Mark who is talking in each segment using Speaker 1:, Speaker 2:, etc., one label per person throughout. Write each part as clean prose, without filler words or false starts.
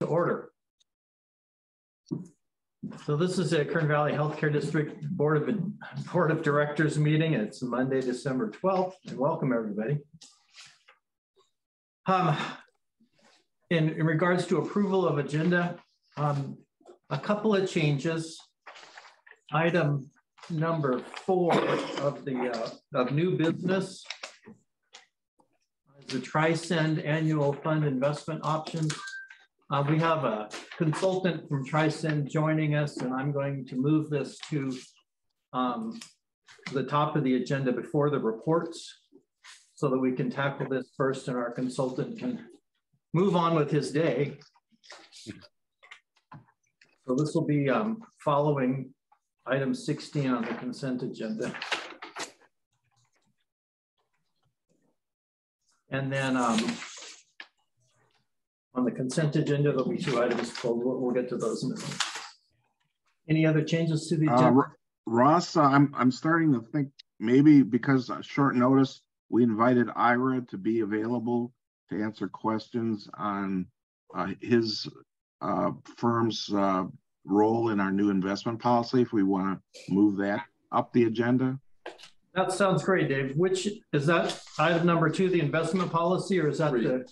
Speaker 1: to order. So this is a Kern Valley Healthcare District Board of Directors meeting. It's Monday, December 12th, and welcome everybody. In regards to approval of agenda, a couple of changes. Item number 4 of new business is the Tri-Send annual fund investment options. We have a consultant from Tri-Send joining us, and I'm going to move this to the top of the agenda before the reports so that we can tackle this first and our consultant can move on with his day. So this will be following item 16 on the consent agenda. And then on the consent agenda, there'll be 2 items pulled. We'll get to those in a minute. Any other changes to the agenda?
Speaker 2: Ross, I'm starting to think maybe because short notice, we invited Ira to be available to answer questions on his firm's role in our new investment policy. If we want to move that up the agenda.
Speaker 1: That sounds great, Dave. Which is that item number 2, the investment policy, or is that the?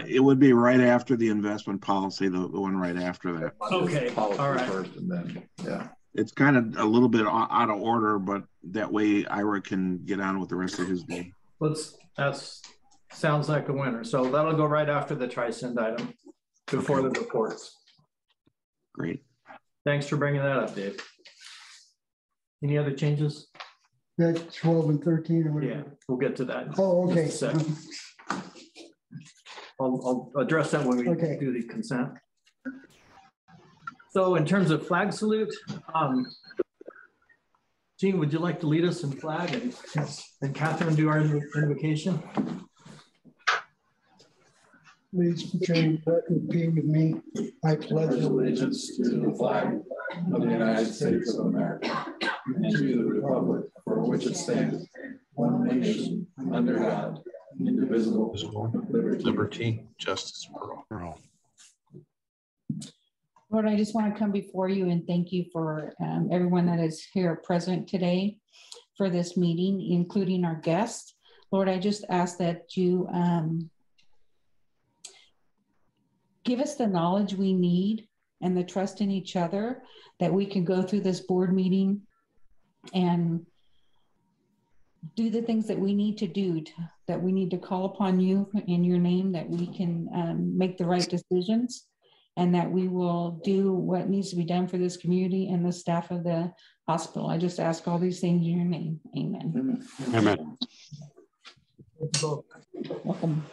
Speaker 2: It would be right after the investment policy, the one right after that.
Speaker 1: Okay, all right.
Speaker 3: First and then, yeah.
Speaker 2: It's kind of a little bit out of order, but that way Ira can get on with the rest of his day.
Speaker 1: That sounds like a winner. So that'll go right after the Tri-Send item before the reports.
Speaker 2: Great. Thanks
Speaker 1: for bringing that up, Dave. Any other changes?
Speaker 4: That 12 and 13 or whatever.
Speaker 1: Yeah, we'll get to that.
Speaker 4: Oh, okay.
Speaker 1: I'll address that when we do the consent. So in terms of flag salute, Jean, would you like to lead us in flag and Catherine do our invocation?
Speaker 4: Please repeat with me. I pledge
Speaker 3: allegiance to the flag of the United States of America and to the republic for which it stands, one nation, under God, indivisible, with liberty, justice for all.
Speaker 5: Lord, I just want to come before you and thank you for everyone that is here present today for this meeting, including our guests. Lord, I just ask that you give us the knowledge we need and the trust in each other that we can go through this board meeting and do the things that we need to do, that we need to call upon you in your name, that we can make the right decisions, and that we will do what needs to be done for this community and the staff of the hospital. I just ask all these things in your name. Amen.
Speaker 2: Amen.
Speaker 5: Welcome.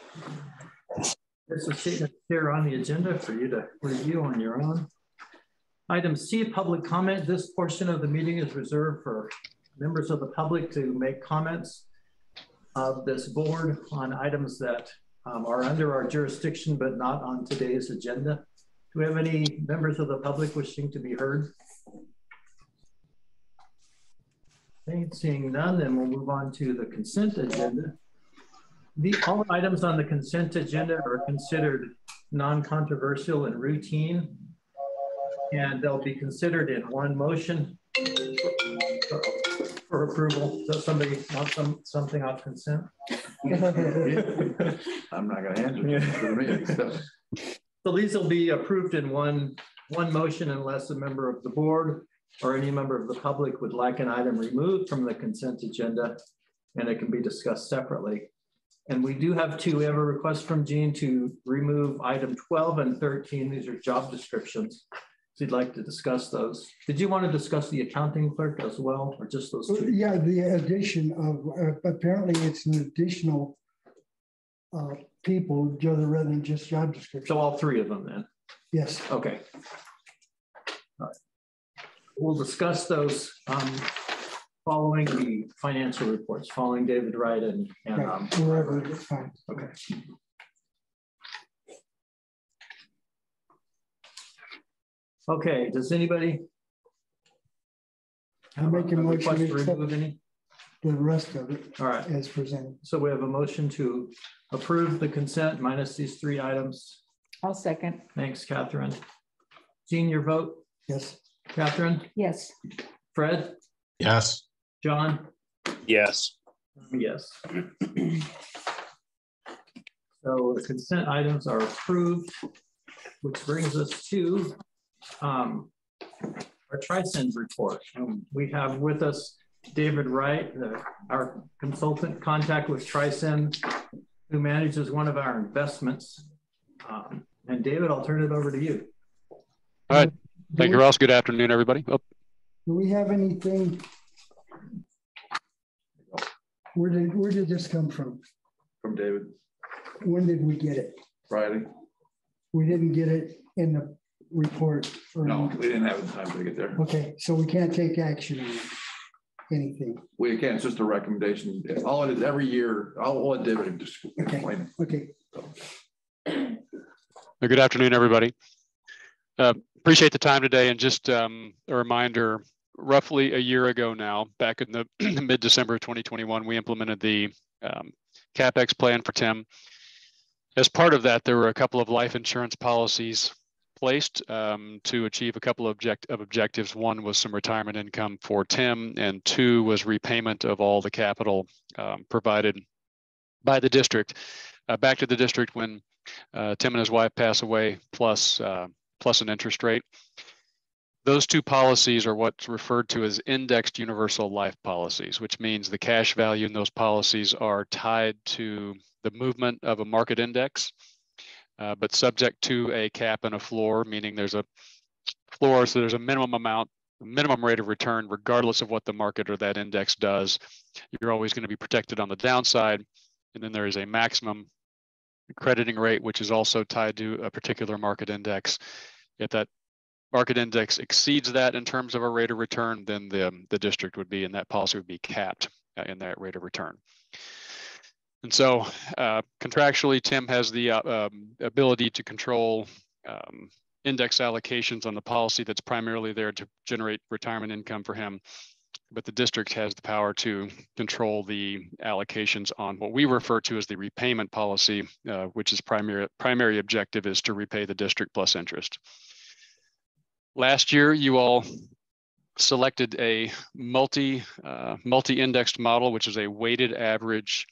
Speaker 1: There's a statement here on the agenda for you to review on your own. Item C, public comment. This portion of the meeting is reserved for members of the public to make comments of this board on items that are under our jurisdiction, but not on today's agenda. Do we have any members of the public wishing to be heard? Okay, seeing none, then we'll move on to the consent agenda. All items on the consent agenda are considered non-controversial and routine, and they'll be considered in one motion for approval. Does somebody want something off consent?
Speaker 3: I'm not going to answer it for me.
Speaker 1: So these will be approved in one motion unless a member of the board or any member of the public would like an item removed from the consent agenda, and it can be discussed separately. And we do have we have a request from Jean to remove item 12 and 13. These are job descriptions. So you'd like to discuss those. Did you want to discuss the accounting clerk as well, or just those 2?
Speaker 4: Yeah, the addition of, apparently it's an additional people rather than just job description.
Speaker 1: So all 3 of them then?
Speaker 4: Yes.
Speaker 1: Okay. All right. We'll discuss those following the financial reports, following David Wright and
Speaker 4: wherever it's fine.
Speaker 1: Okay. Okay, does anybody
Speaker 4: I'll make a motion to accept
Speaker 1: any?
Speaker 4: the rest of it.
Speaker 1: All right,
Speaker 4: as presented.
Speaker 1: So we have a motion to approve the consent minus these 3 items.
Speaker 5: I'll second.
Speaker 1: Thanks, Catherine. Jean, your vote?
Speaker 4: Yes.
Speaker 1: Catherine?
Speaker 5: Yes.
Speaker 1: Fred?
Speaker 6: Yes.
Speaker 1: John?
Speaker 6: Yes.
Speaker 1: Yes. So the consent items are approved, which brings us to our TriSend report. We have with us David Wright, our consultant contact with TriSend, who manages one of our investments. And David, I'll turn it over to you.
Speaker 7: All right. Thank you, Ross. Good afternoon, everybody. Oh.
Speaker 4: Do we have anything? Where did this come from?
Speaker 3: From David.
Speaker 4: When did we get it?
Speaker 3: Friday.
Speaker 4: We didn't get it in the report.
Speaker 3: No, we didn't have the time to get there.
Speaker 4: Okay, so we can't take action on anything.
Speaker 3: We can't, it's just a recommendation. All it is every year, I'll let David just explain.
Speaker 4: Okay.
Speaker 7: Good afternoon, everybody. Appreciate the time today, and just a reminder, roughly a year ago now, back in the mid-December of 2021, we implemented the CapEx plan for Tim. As part of that, there were a couple of life insurance policies placed to achieve a couple of objectives. One was some retirement income for Tim, and two was repayment of all the capital provided by the district back to the district when Tim and his wife pass away, plus an interest rate. Those two policies are what's referred to as indexed universal life policies, which means the cash value in those policies are tied to the movement of a market index, but subject to a cap and a floor, meaning there's a floor, so there's a minimum amount, minimum rate of return, regardless of what the market or that index does. You're always going to be protected on the downside. And then there is a maximum crediting rate, which is also tied to a particular market index. If that market index exceeds that in terms of a rate of return, then the district would be, and that policy would be capped in that rate of return. And so contractually, Tim has the ability to control index allocations on the policy that's primarily there to generate retirement income for him. But the district has the power to control the allocations on what we refer to as the repayment policy, which is primary objective is to repay the district plus interest. Last year, you all selected a multi-indexed model, which is a weighted average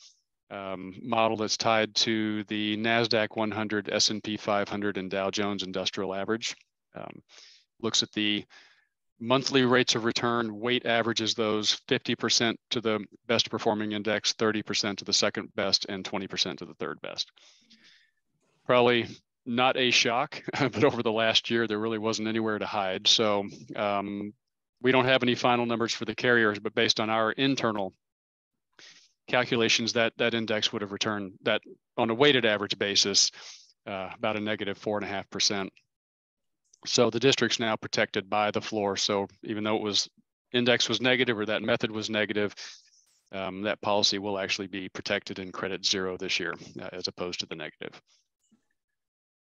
Speaker 7: model that's tied to the NASDAQ 100, S&P 500, and Dow Jones Industrial Average. Looks at the monthly rates of return, weight averages those 50% to the best performing index, 30% to the second best, and 20% to the third best. Probably not a shock, but over the last year, there really wasn't anywhere to hide. So we don't have any final numbers for the carriers, but based on our internal calculations, that index would have returned that on a weighted average basis, about a negative 4.5%. So the district's now protected by the floor. So even though index was negative, or that method was negative, that policy will actually be protected in credit zero this year, as opposed to the negative.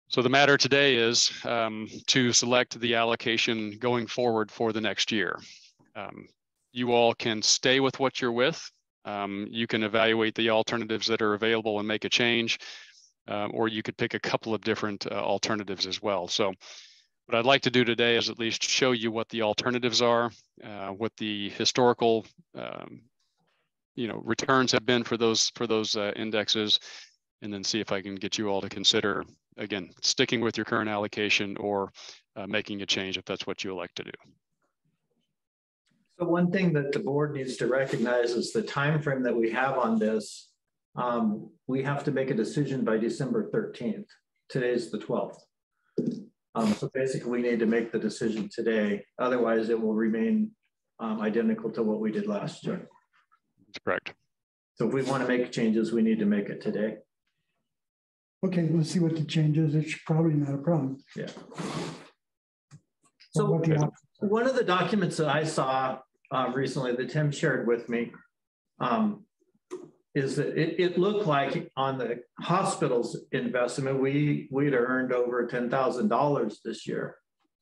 Speaker 7: So the matter today is to select the allocation going forward for the next year. You all can stay with what you're with. You can evaluate the alternatives that are available and make a change, or you could pick a couple of different alternatives as well. So what I'd like to do today is at least show you what the alternatives are, what the historical returns have been for those indexes, and then see if I can get you all to consider, again, sticking with your current allocation or making a change if that's what you elect to do.
Speaker 1: So one thing that the board needs to recognize is the time frame that we have on this. We have to make a decision by December 13th. Today's the 12th. So basically, we need to make the decision today. Otherwise, it will remain identical to what we did last year.
Speaker 7: That's correct.
Speaker 1: So if we want to make changes, we need to make it today.
Speaker 4: Okay, let's see what the change is. It's probably not a problem.
Speaker 1: Yeah. So one of the documents that I saw recently that Tim shared with me is that it looked like on the hospital's investment, we'd earned over $10,000 this year,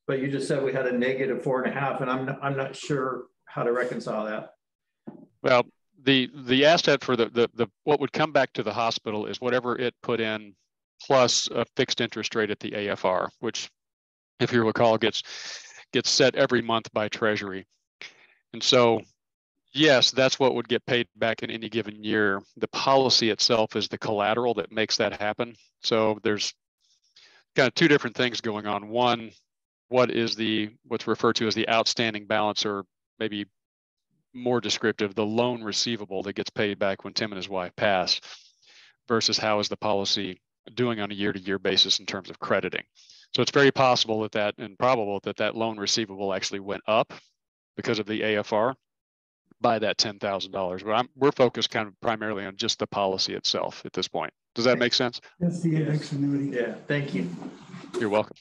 Speaker 1: but you just said we had a negative 4.5, and I'm not sure how to reconcile that.
Speaker 7: Well, the asset for the what would come back to the hospital is whatever it put in plus a fixed interest rate at the AFR, which, if you recall, gets set every month by Treasury. And so, yes, that's what would get paid back in any given year. The policy itself is the collateral that makes that happen. So there's kind of two different things going on. One, what's referred to as the outstanding balance, or maybe more descriptive, the loan receivable that gets paid back when Tim and his wife pass, versus how is the policy doing on a year-to-year basis in terms of crediting. So it's very possible and probable that loan receivable actually went up because of the AFR by that $10,000. But we're focused kind of primarily on just the policy itself at this point. Does that make sense?
Speaker 4: That's the index annuity.
Speaker 1: Yeah, thank you.
Speaker 7: You're welcome.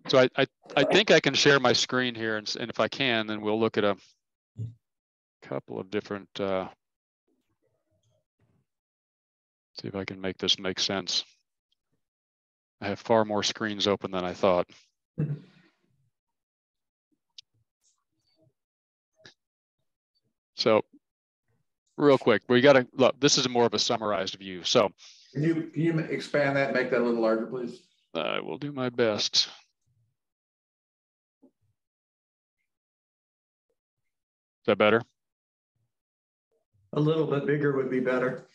Speaker 7: So I think I can share my screen here, and if I can, then we'll look at a couple of different, see if I can make this make sense. I have far more screens open than I thought. So real quick, we got to look, this is more of a summarized view. So
Speaker 3: Can you expand that, make that a little larger, please?
Speaker 7: I will do my best. Is that better?
Speaker 1: A little bit bigger would be better.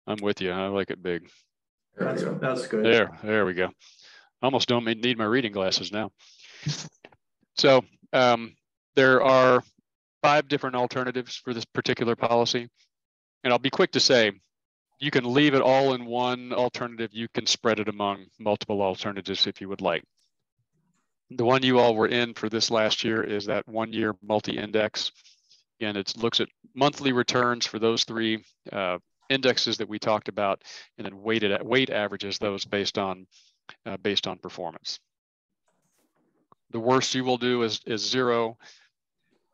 Speaker 7: I'm with you. I like it big.
Speaker 1: That's good.
Speaker 7: There we go. Almost don't need my reading glasses now. So there are 5 different alternatives for this particular policy. And I'll be quick to say, you can leave it all in one alternative. You can spread it among multiple alternatives if you would like. The one you all were in for this last year is that 1-year multi-index. Again, it looks at monthly returns for those 3 indexes that we talked about, and then weight averages those based on performance. The worst you will do is 0.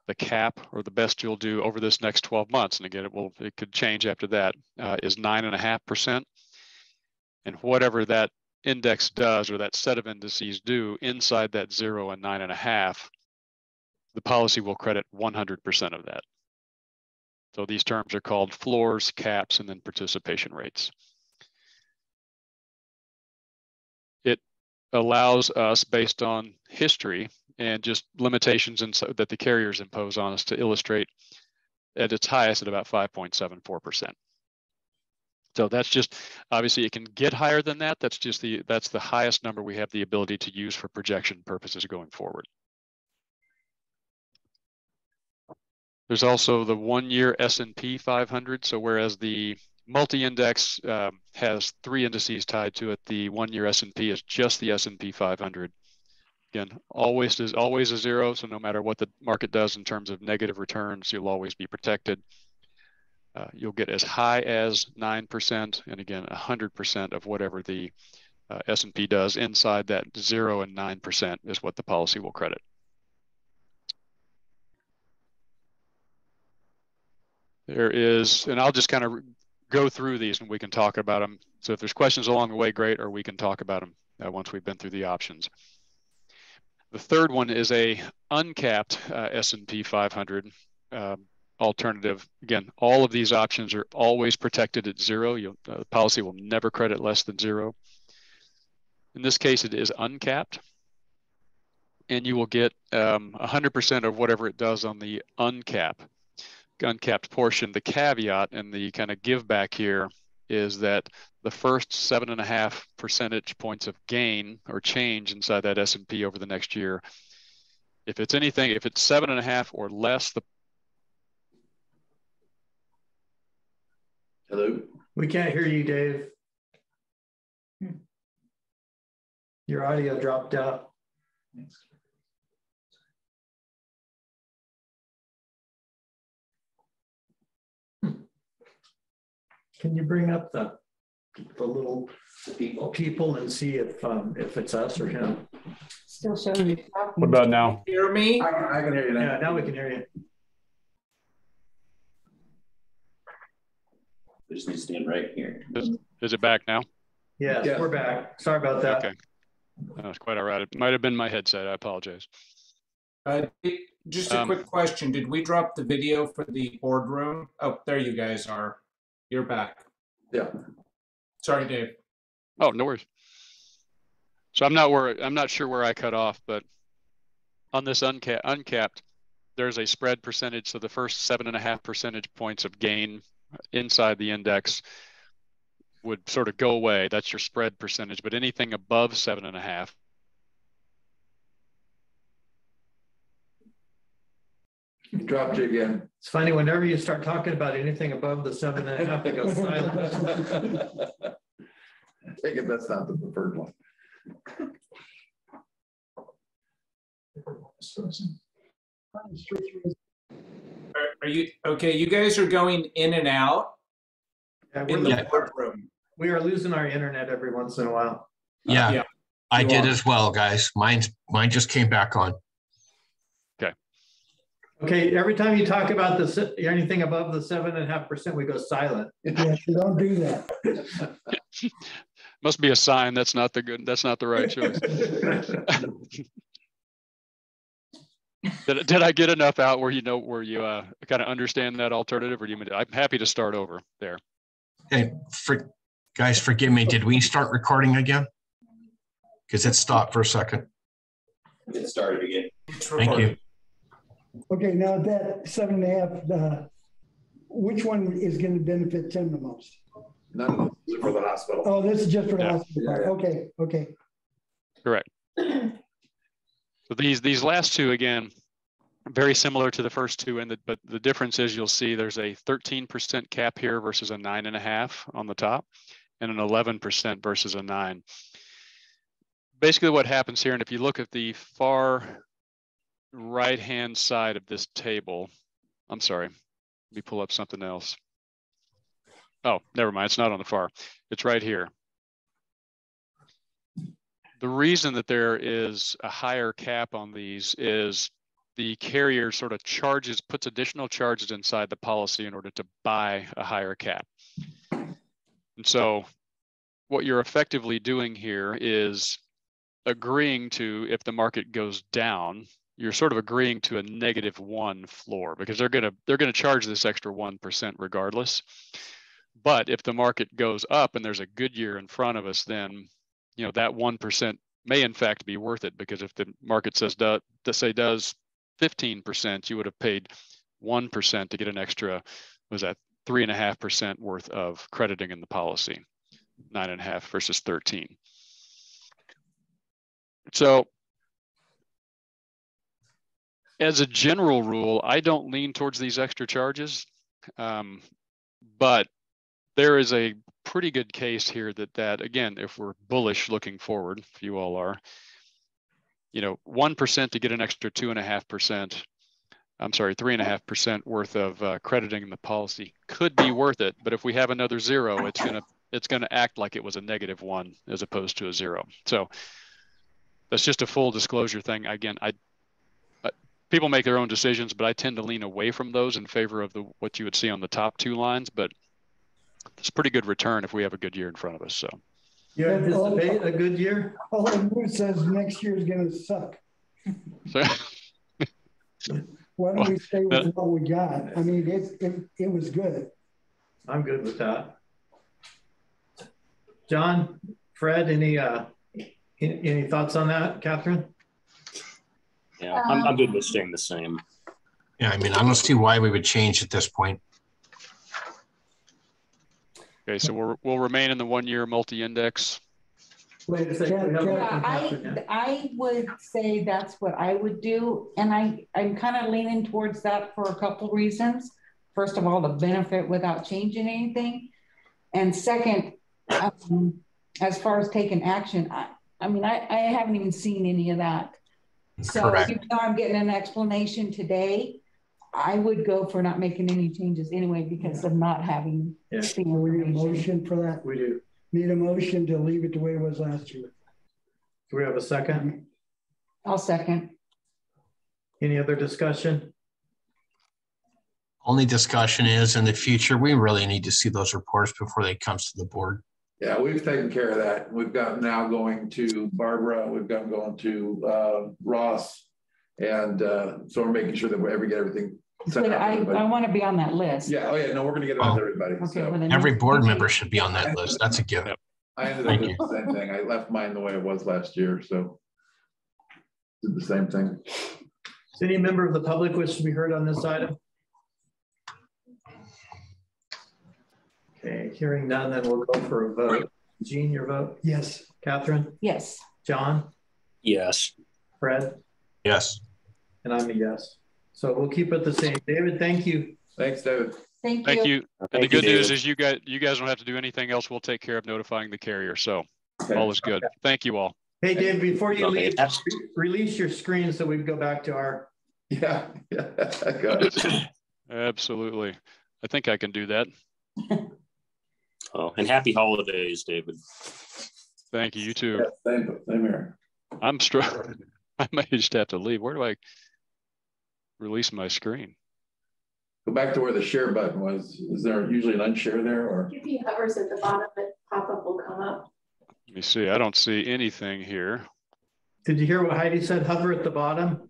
Speaker 7: The cap, or the best you'll do over this next 12 months, and again, it could change after that, is 9.5%. And whatever that index does, or that set of indices do inside that 0 and 9.5, the policy will credit 100% of that. So these terms are called floors, caps, and then participation rates. It allows us, based on history and just limitations that the carriers impose on us, to illustrate at its highest at about 5.74%. So that's just, obviously it can get higher than that. That's the highest number we have the ability to use for projection purposes going forward. There's also the 1-year S&P 500. So whereas the multi-index has 3 indices tied to it, the 1-year S&P is just the S&P 500. Again, always a 0. So no matter what the market does in terms of negative returns, you'll always be protected. You'll get as high as 9%, and again, 100% of whatever the S&P does inside that 0 and 9% is what the policy will credit. There is, and I'll just kind of go through these and we can talk about them. So if there's questions along the way, great, or we can talk about them once we've been through the options. The third one is a uncapped S&P 500 alternative. Again, all of these options are always protected at 0. The policy will never credit less than 0. In this case, it is uncapped, and you will get 100% of whatever it does on the uncapped portion. The caveat and the kind of give back here is that the first 7.5 percentage points of gain or change inside that S&P over the next year, if it's 7.5 or less,
Speaker 3: Hello?
Speaker 1: We can't hear you, Dave. Your audio dropped out. Can you bring up the little people and see if it's us or him?
Speaker 5: Still showing you.
Speaker 6: What about now?
Speaker 8: Hear me?
Speaker 3: I can hear you now.
Speaker 1: Yeah, now we can hear you.
Speaker 9: We just need to stand right here.
Speaker 7: is it back now?
Speaker 1: Yes,
Speaker 3: Yeah.
Speaker 1: we're back. Sorry about that.
Speaker 7: Okay. That's quite all right. It might have been my headset. I apologize.
Speaker 8: Just a quick question. Did we drop the video for the boardroom? Oh, there you guys are. You're back.
Speaker 3: Yeah.
Speaker 8: Sorry, Dave.
Speaker 7: Oh, no worries. So I'm not sure where I cut off, but on this uncapped, there's a spread percentage. So the first 7.5 percentage points of gain inside the index would sort of go away. That's your spread percentage, but anything above 7.5.
Speaker 3: Dropped you again.
Speaker 1: It's funny, whenever you start talking about anything above the 7.5, it goes silent.
Speaker 3: Take it, that's not the preferred one.
Speaker 8: Are you okay? You guys are going in and out
Speaker 1: Yeah,
Speaker 8: in the boardroom.
Speaker 1: we are losing our internet every once in a while.
Speaker 10: Yeah,
Speaker 8: Yeah.
Speaker 10: I
Speaker 8: You
Speaker 10: did
Speaker 8: are.
Speaker 10: as well, guys. Mine just came back on.
Speaker 1: Okay, every time you talk about this, anything above the 7.5%, we go silent.
Speaker 4: Yeah, so don't do that.
Speaker 7: Must be a sign that's not the right choice. Did I get enough out where you kind of understand that alternative, or do you? I'm happy to start over there.
Speaker 10: Hey, guys, forgive me. Did we start recording again? Because it stopped for a second.
Speaker 9: Get started again.
Speaker 10: Thank you.
Speaker 4: Okay, now that 7.5, which one is going to benefit Tim the most?
Speaker 3: None of those are for the hospital.
Speaker 4: Oh, this is just for the
Speaker 7: Yeah.
Speaker 4: hospital.
Speaker 3: Yeah, yeah.
Speaker 4: Okay, okay.
Speaker 7: Correct. So these last two, again, very similar to the first two, but the difference is you'll see there's a 13% cap here versus a 9.5 on the top, and an 11% versus a 9. Basically, what happens here, and if you look at the far right-hand side of this table, I'm sorry, let me pull up something else. Oh, never mind, it's not on the far, it's right here. The reason that there is a higher cap on these is the carrier sort of puts additional charges inside the policy in order to buy a higher cap. And so what you're effectively doing here is agreeing to, if the market goes down, you're sort of agreeing to a -1 floor, because they're gonna charge this extra 1% regardless. But if the market goes up and there's a good year in front of us, then that 1% may in fact be worth it, because if the market does 15%, you would have paid 1% to get an extra, was that 3.5% worth of crediting in the policy, 9.5 versus 13. So as a general rule, I don't lean towards these extra charges, but there is a pretty good case here that again, if we're bullish looking forward, if you all are, 1% to get an extra 2.5%, I'm sorry, 3.5% worth of crediting in the policy could be worth it. But if we have another 0, it's gonna act like it was a -1 as opposed to a 0. So that's just a full disclosure thing. Again, people make their own decisions, but I tend to lean away from those in favor of what you would see on the top two lines. But it's a pretty good return if we have a good year in front of us. So
Speaker 1: You anticipate a good year?
Speaker 4: All the news says next year is going to suck.
Speaker 7: So
Speaker 4: Why don't we stay with what we got? I mean, it was good.
Speaker 1: I'm good with that. John, Fred, any thoughts on that, Catherine?
Speaker 6: Yeah, I'm good with staying the same.
Speaker 10: Yeah, I mean, I don't see why we would change at this point.
Speaker 7: okay, so we'll remain in the 1-year multi-index.
Speaker 1: Wait a second.
Speaker 5: I would say that's what I would do. And I'm kind of leaning towards that for a couple reasons. First of all, the benefit without changing anything. And second, as far as taking action, I mean, I haven't even seen any of that. So
Speaker 10: Correct.
Speaker 5: even though I'm getting an explanation today, I would go for not making any changes anyway because of not having.
Speaker 1: Yeah.
Speaker 4: We need a motion for that.
Speaker 1: We do.
Speaker 4: Need a motion to leave it the way it was last year.
Speaker 1: Do we have a second?
Speaker 5: I'll second.
Speaker 1: Any other discussion?
Speaker 10: Only discussion is in the future, we really need to see those reports before they come to the board.
Speaker 3: Yeah, we've taken care of that. We've got now going to Barbara, we've got going to Ross. And so we're making sure that we get everything send
Speaker 5: But
Speaker 3: out to
Speaker 5: I
Speaker 3: everybody.
Speaker 5: want to be on that list.
Speaker 3: Yeah, oh yeah, no, we're gonna get it out to everybody.
Speaker 5: Okay.
Speaker 3: So
Speaker 5: well, then
Speaker 10: Every
Speaker 5: next-
Speaker 10: board member should be on that list. That's a given.
Speaker 3: I ended
Speaker 10: Thank
Speaker 3: up
Speaker 10: you.
Speaker 3: doing the same thing. I left mine the way it was last year, so. Did the same thing.
Speaker 1: Does any member of the public wish to be heard on this item? Okay, hearing none, then we'll go for a vote. Jean, your vote?
Speaker 4: Yes.
Speaker 1: Catherine?
Speaker 5: Yes.
Speaker 1: John?
Speaker 6: Yes.
Speaker 1: Fred?
Speaker 10: Yes.
Speaker 1: And I'm a yes. So we'll keep it the same. David, thank you.
Speaker 3: Thanks, David.
Speaker 5: Thank you.
Speaker 7: Thank you. And the
Speaker 6: Thank
Speaker 7: good
Speaker 6: you,
Speaker 7: news
Speaker 6: David.
Speaker 7: is you guys don't have to do anything else. We'll take care of notifying the carrier. So
Speaker 3: Okay.
Speaker 7: all is good. Thank you all.
Speaker 1: Hey, Dave, before you
Speaker 6: Okay.
Speaker 1: leave, release your screen so we can go back to our.
Speaker 3: Yeah, yeah, good.
Speaker 7: Absolutely. I think I can do that.
Speaker 6: Oh, and happy holidays, David.
Speaker 7: Thank you. You too.
Speaker 3: Yeah, same here.
Speaker 7: I'm struggling. I may just have to leave. Where do I release my screen?
Speaker 3: Go back to where the share button was. Is there usually an unshare there or?
Speaker 11: If he hovers at the bottom, the pop-up will come up.
Speaker 7: Let me see. I don't see anything here.
Speaker 1: Did you hear what Heidi said? Hover at the bottom.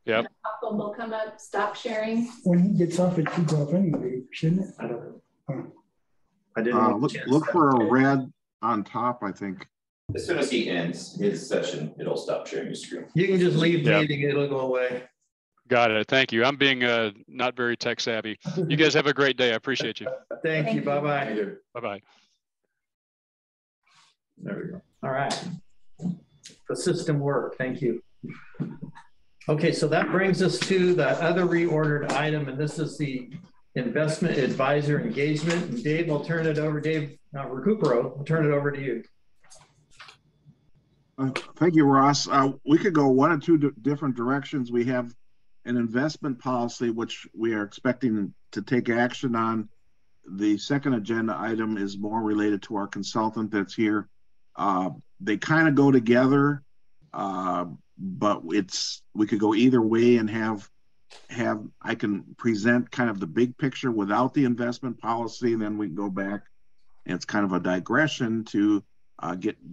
Speaker 7: Yep.
Speaker 11: The pop-up will come up, stop sharing.
Speaker 4: When he gets off, it shoots off anyway, shouldn't it?
Speaker 1: I don't know.
Speaker 4: Huh.
Speaker 1: I didn't.
Speaker 2: Look for a red on top, I think.
Speaker 9: As soon as he ends his session, it'll stop sharing your screen.
Speaker 1: You can just leave the
Speaker 7: Yeah.
Speaker 1: meeting. It'll go away.
Speaker 7: Got it. Thank you. I'm being not very tech savvy. You guys have a great day. I appreciate you.
Speaker 1: Thank you. Bye-bye.
Speaker 3: Thank you.
Speaker 7: Bye-bye.
Speaker 3: There we go.
Speaker 1: All right. The system worked. Thank you. Okay, so that brings us to the other reordered item, and this is the investment advisor engagement. And Dave, I'll turn it over. Dave Recupero, I'll turn it over to you.
Speaker 2: Thank you, Ross. We could go one or two different directions. We have an investment policy, which we are expecting to take action on. The second agenda item is more related to our consultant that's here. They kind of go together, but we could go either way and have I can present kind of the big picture without the investment policy, and then we can go back and it's kind of a digression to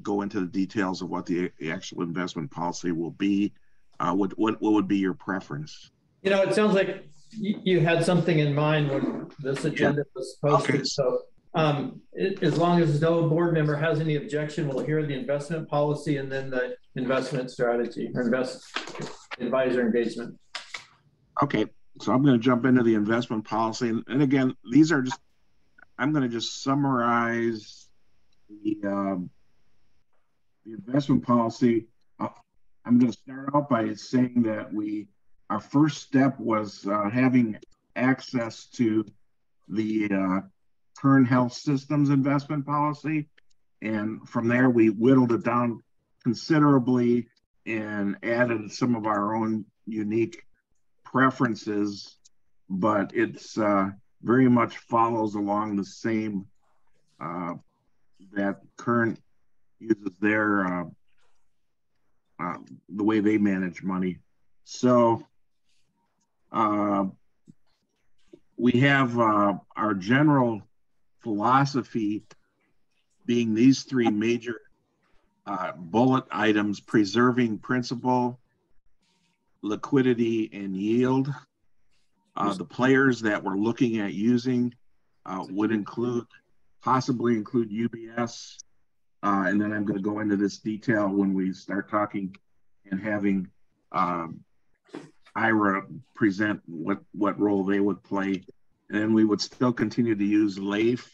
Speaker 2: go into the details of what the actual investment policy will be. What would be your preference?
Speaker 1: You know, it sounds like you had something in mind when this agenda was posted.
Speaker 2: Okay.
Speaker 1: So as long as no board member has any objection, we'll hear the investment policy and then the investment strategy or advisor engagement.
Speaker 2: Okay, so I'm going to jump into the investment policy. And again, these are I'm going to just summarize the investment policy. I'm going to start out by saying that our first step was having access to the current health systems investment policy. And from there, we whittled it down considerably and added some of our own unique preferences, but it's very much follows along the same that current uses their the way they manage money. So we have our general philosophy being these three major bullet items: preserving principal, liquidity, and yield. The players that we're looking at using would possibly include UBS. And then I'm going to go into this detail when we start talking and having IRA present what role they would play. And then we would still continue to use LAIF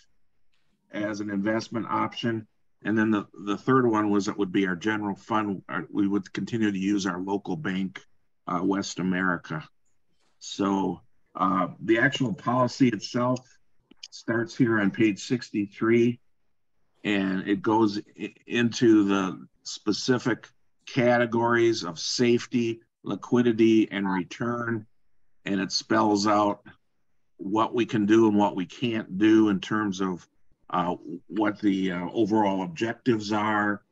Speaker 2: as an investment option. And then the third one would be our general fund. We would continue to use our local bank, West America. So the actual policy itself starts here on page 63, and it goes into the specific categories of safety, liquidity, and return. And it spells out what we can do and what we can't do in terms of what the overall objectives are,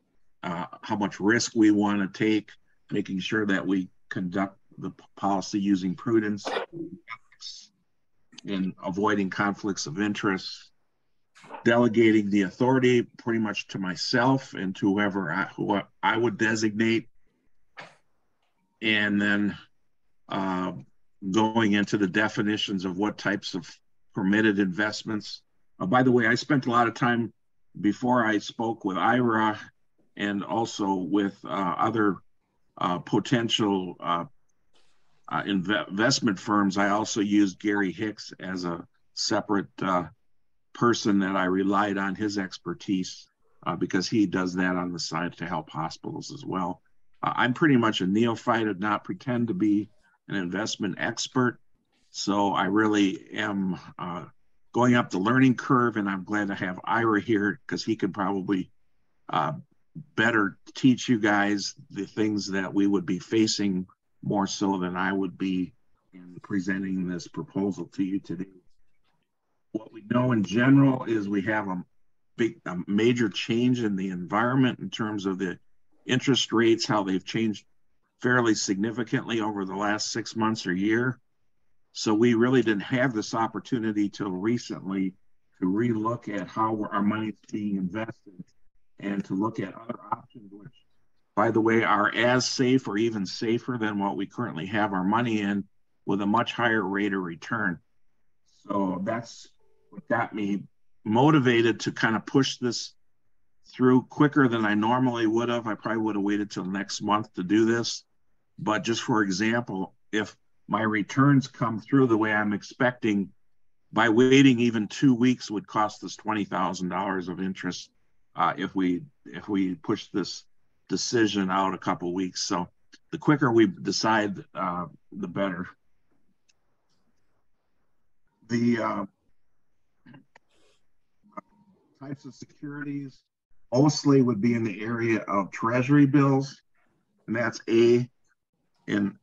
Speaker 2: how much risk we want to take, making sure that we conduct the policy using prudence and avoiding conflicts of interest, delegating the authority pretty much to myself and to who I would designate, and then going into the definitions of what types of permitted investments. By the way, I spent a lot of time before I spoke with Ira and also with other potential investment firms. I also used Gary Hicks as a separate person that I relied on his expertise because he does that on the side to help hospitals as well. I'm pretty much a neophyte, and not pretend to be an investment expert. So I really am going up the learning curve, and I'm glad to have Ira here because he could probably better teach you guys the things that we would be facing more so than I would be in presenting this proposal to you today. What we know in general is we have a major change in the environment in terms of the interest rates, how they've changed fairly significantly over the last 6 months or year. So we really didn't have this opportunity till recently to relook at how our money is being invested and to look at other options, which, by the way, are as safe or even safer than what we currently have our money in, with a much higher rate of return. So that's what got me motivated to kind of push this through quicker than I normally would have. I probably would have waited till next month to do this. But just for example, if my returns come through the way I'm expecting, by waiting even 2 weeks would cost us $20,000 of interest if we push this decision out a couple weeks. So the quicker we decide, the better. The types of securities mostly would be in the area of treasury bills, and that's A. And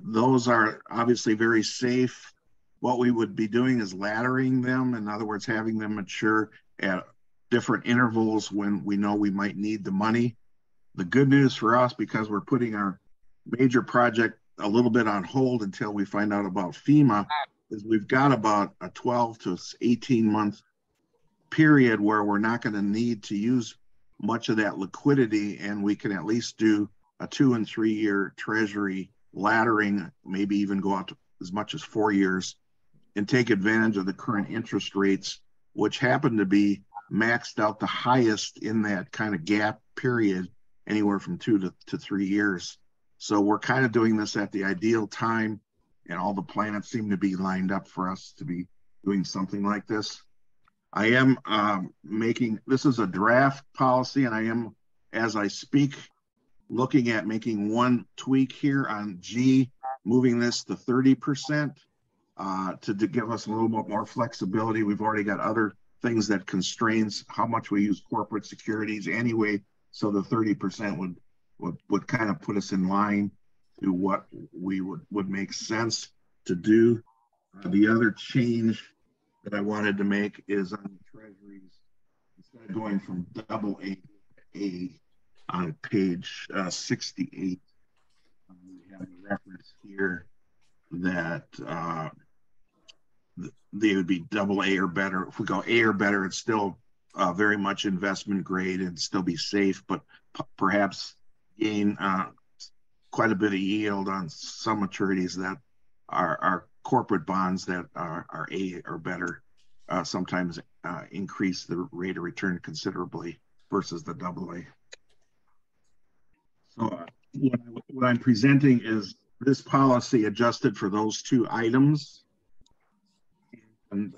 Speaker 2: those are obviously very safe. What we would be doing is laddering them. In other words, having them mature at different intervals when we know we might need the money. The good news for us, because we're putting our major project a little bit on hold until we find out about FEMA, is we've got about a 12 to 18 month period where we're not going to need to use much of that liquidity, and we can at least do a 2 and 3 year treasury laddering, maybe even go out to as much as 4 years, and take advantage of the current interest rates, which happen to be maxed out the highest in that kind of gap period, anywhere from 2 to 3 years. So we're kind of doing this at the ideal time, and all the planets seem to be lined up for us to be doing something like this. I am this is a draft policy, and I am, as I speak, looking at making one tweak here on G, moving this to 30% to give us a little bit more flexibility. We've already got other things that constrains how much we use corporate securities anyway, so the 30% would kind of put us in line to what we would make sense to do. The other change that I wanted to make is on the treasuries, instead of going from AA to A on page 68, we have a reference here that they would be AA or better. If we go A or better, it's still very much investment grade and still be safe, but perhaps gain quite a bit of yield on some maturities that are corporate bonds that are A or better, sometimes increase the rate of return considerably versus the AA. So what I'm presenting is this policy adjusted for those two items. And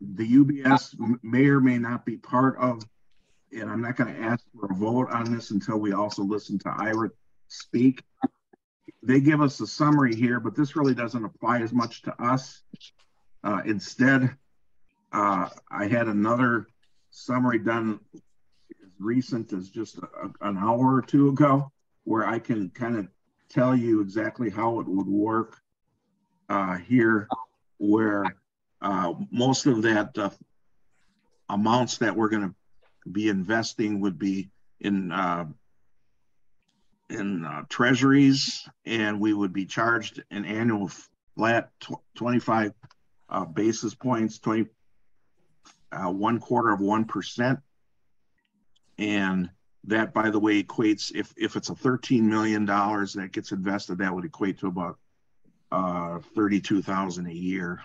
Speaker 2: the UBS may or may not be part of, and I'm not going to ask for a vote on this until we also listen to Ira speak. They give us a summary here, but this really doesn't apply as much to us. Instead, I had another summary done as recent as just an hour or two ago, where I can kind of tell you exactly how it would work here, where most of that amounts that we're going to be investing would be in treasuries, and we would be charged an annual flat 25 basis points, 1/4%. And that, by the way, equates, if it's a $13 million that gets invested, that would equate to about $32,000 a year.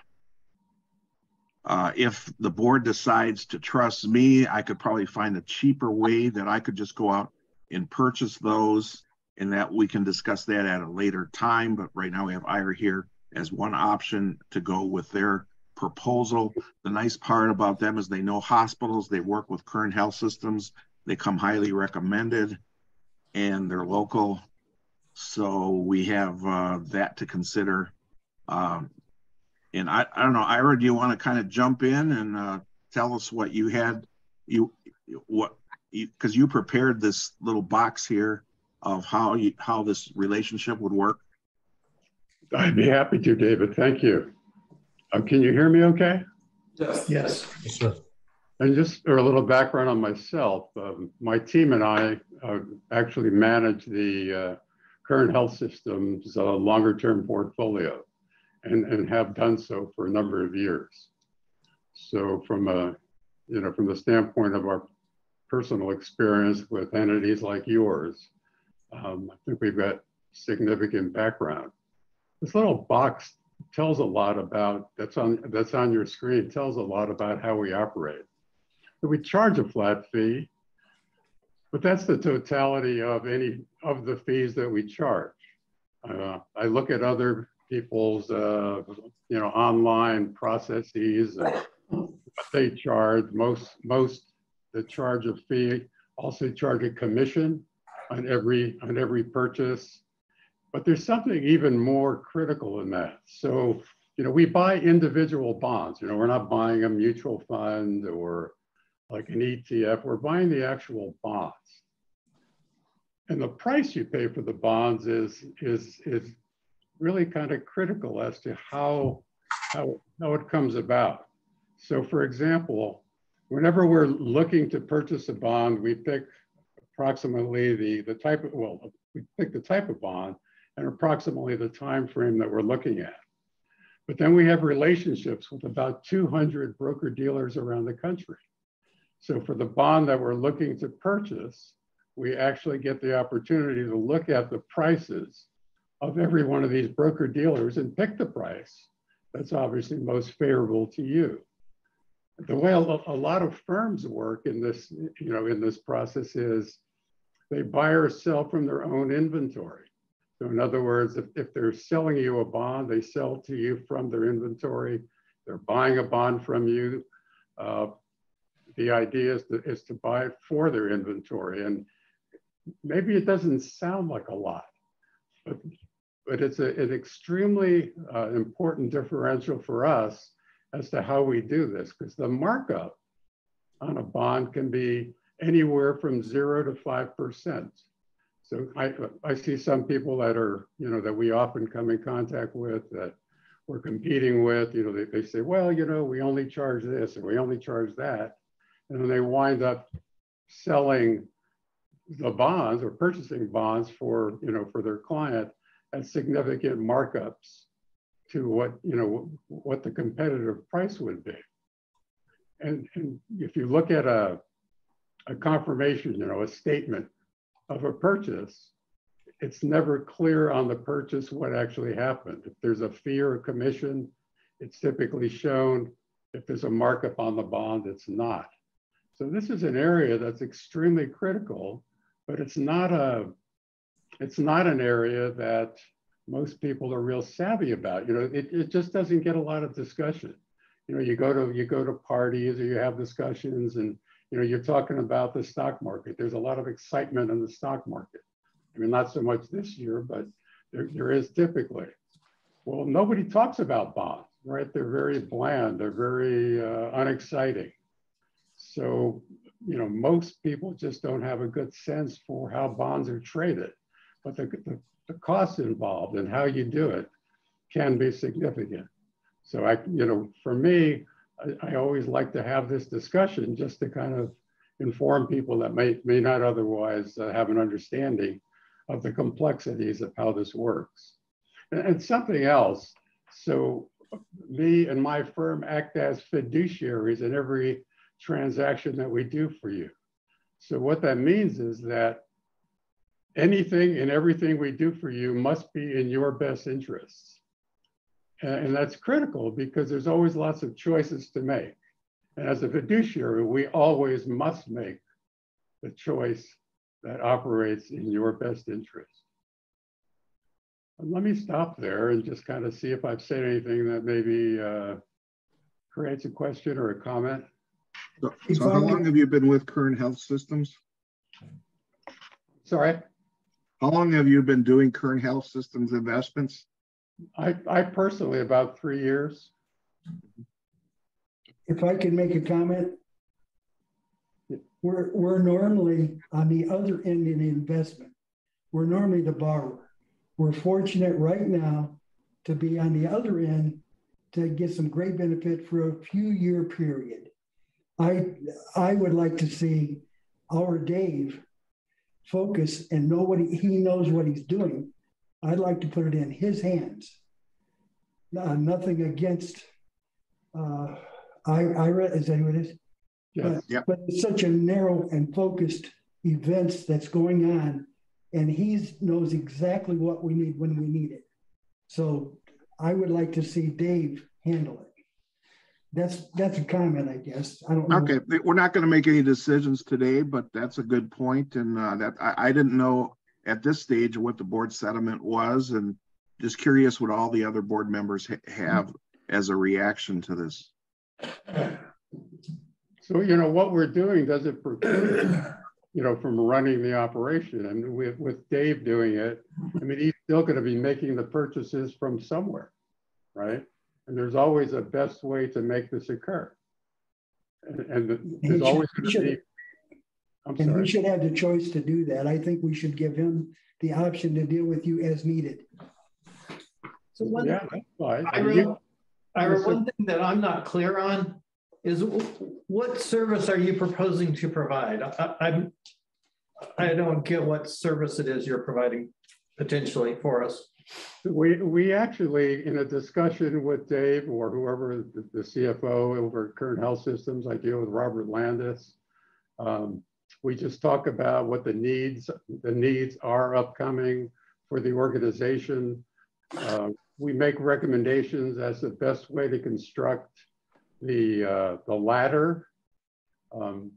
Speaker 2: If the board decides to trust me, I could probably find a cheaper way that I could just go out and purchase those, and that we can discuss that at a later time. But right now we have IRA here as one option to go with their proposal. The nice part about them is they know hospitals, they work with current health systems, they come highly recommended, and they're local. So we have that to consider. And I don't know, Ira, do you want to kind of jump in and tell us what you had, because you prepared this little box here of how this relationship would work?
Speaker 12: I'd be happy to, David. Thank you. Can you hear me okay?
Speaker 3: Yes.
Speaker 12: Yes, sir. And just a little background on myself. My team and I actually manage the current health system's longer-term portfolio, and have done so for a number of years. So from from the standpoint of our personal experience with entities like yours, I think we've got significant background. This little box tells a lot about, that's on your screen, tells a lot about how we operate. So we charge a flat fee, but that's the totality of any of the fees that we charge. I look at other people's online processes and what they charge. Most that charge a fee also charge a commission on every purchase. But there's something even more critical in that. So we buy individual bonds. We're not buying a mutual fund or like an ETF. We're buying the actual bonds, and the price you pay for the bonds is really kind of critical as to how it comes about. So for example, whenever we're looking to purchase a bond, we pick approximately the type of, we pick the type of bond and approximately the time frame that we're looking at. But then we have relationships with about 200 broker dealers around the country. So for the bond that we're looking to purchase, we actually get the opportunity to look at the prices of every one of these broker dealers and pick the price that's obviously most favorable to you. The way a lot of firms work in this, in this process is they buy or sell from their own inventory. So in other words, if they're selling you a bond, they sell to you from their inventory. They're buying a bond from you. The idea is to buy it for their inventory. And maybe it doesn't sound like a lot, but it's an extremely important differential for us as to how we do this, because the markup on a bond can be anywhere from 0 to 5%. So I see some people that are, that we often come in contact with, that we're competing with, they say, well, we only charge this and we only charge that. And then they wind up selling the bonds or purchasing bonds for, for their client at significant markups to what the competitive price would be. And if you look at a confirmation, a statement of a purchase, it's never clear on the purchase what actually happened. If there's a fee or a commission, it's typically shown. If there's a markup on the bond, it's not. So this is an area that's extremely critical, but it's not an area that most people are real savvy about. It just doesn't get a lot of discussion. You go to parties or you have discussions, and you're talking about the stock market. There's a lot of excitement in the stock market. I mean, not so much this year, but there is typically. Well, nobody talks about bonds, right? They're very bland. They're very unexciting. So, most people just don't have a good sense for how bonds are traded, but the costs involved and how you do it can be significant. So for me, I always like to have this discussion just to kind of inform people that may not otherwise have an understanding of the complexities of how this works. And something else, so me and my firm act as fiduciaries in every transaction that we do for you. So what that means is that anything and everything we do for you must be in your best interests. And that's critical because there's always lots of choices to make. And as a fiduciary, we always must make the choice that operates in your best interest. And let me stop there and just kind of see if I've said anything that maybe creates a question or a comment.
Speaker 2: So how long have you been with Current Health Systems?
Speaker 12: Sorry?
Speaker 2: How long have you been doing Current Health Systems investments?
Speaker 12: I personally, about 3 years.
Speaker 4: If I can make a comment, we're normally on the other end in the investment. We're normally the borrower. We're fortunate right now to be on the other end to get some great benefit for a few year period. I would like to see our Dave focus and know what he knows what he's doing. I'd like to put it in his hands. Nothing against Ira, is that who it is?
Speaker 12: Yes.
Speaker 4: But it's such a narrow and focused events that's going on, and he knows exactly what we need when we need it. So I would like to see Dave handle it. That's a comment, I guess. I don't know.
Speaker 2: Okay, we're not going to make any decisions today, but that's a good point. And that I didn't know at this stage what the board settlement was, and just curious what all the other board members have as a reaction to this.
Speaker 12: So, what we're doing doesn't preclude, from running the operation. And with Dave doing it, I mean, he's still going to be making the purchases from somewhere, right? And there's always a best way to make this occur. And there's always going to be.
Speaker 4: And we should have the choice to do that. I think we should give him the option to deal with you as needed.
Speaker 1: So one,
Speaker 12: yeah, that's fine.
Speaker 1: one thing that I'm not clear on is what service are you proposing to provide? I don't get what service it is you're providing potentially for us.
Speaker 12: We actually, in a discussion with Dave or whoever the CFO over at Current Health Systems, I deal with Robert Landis. We just talk about what the needs are upcoming for the organization. We make recommendations as the best way to construct the ladder. And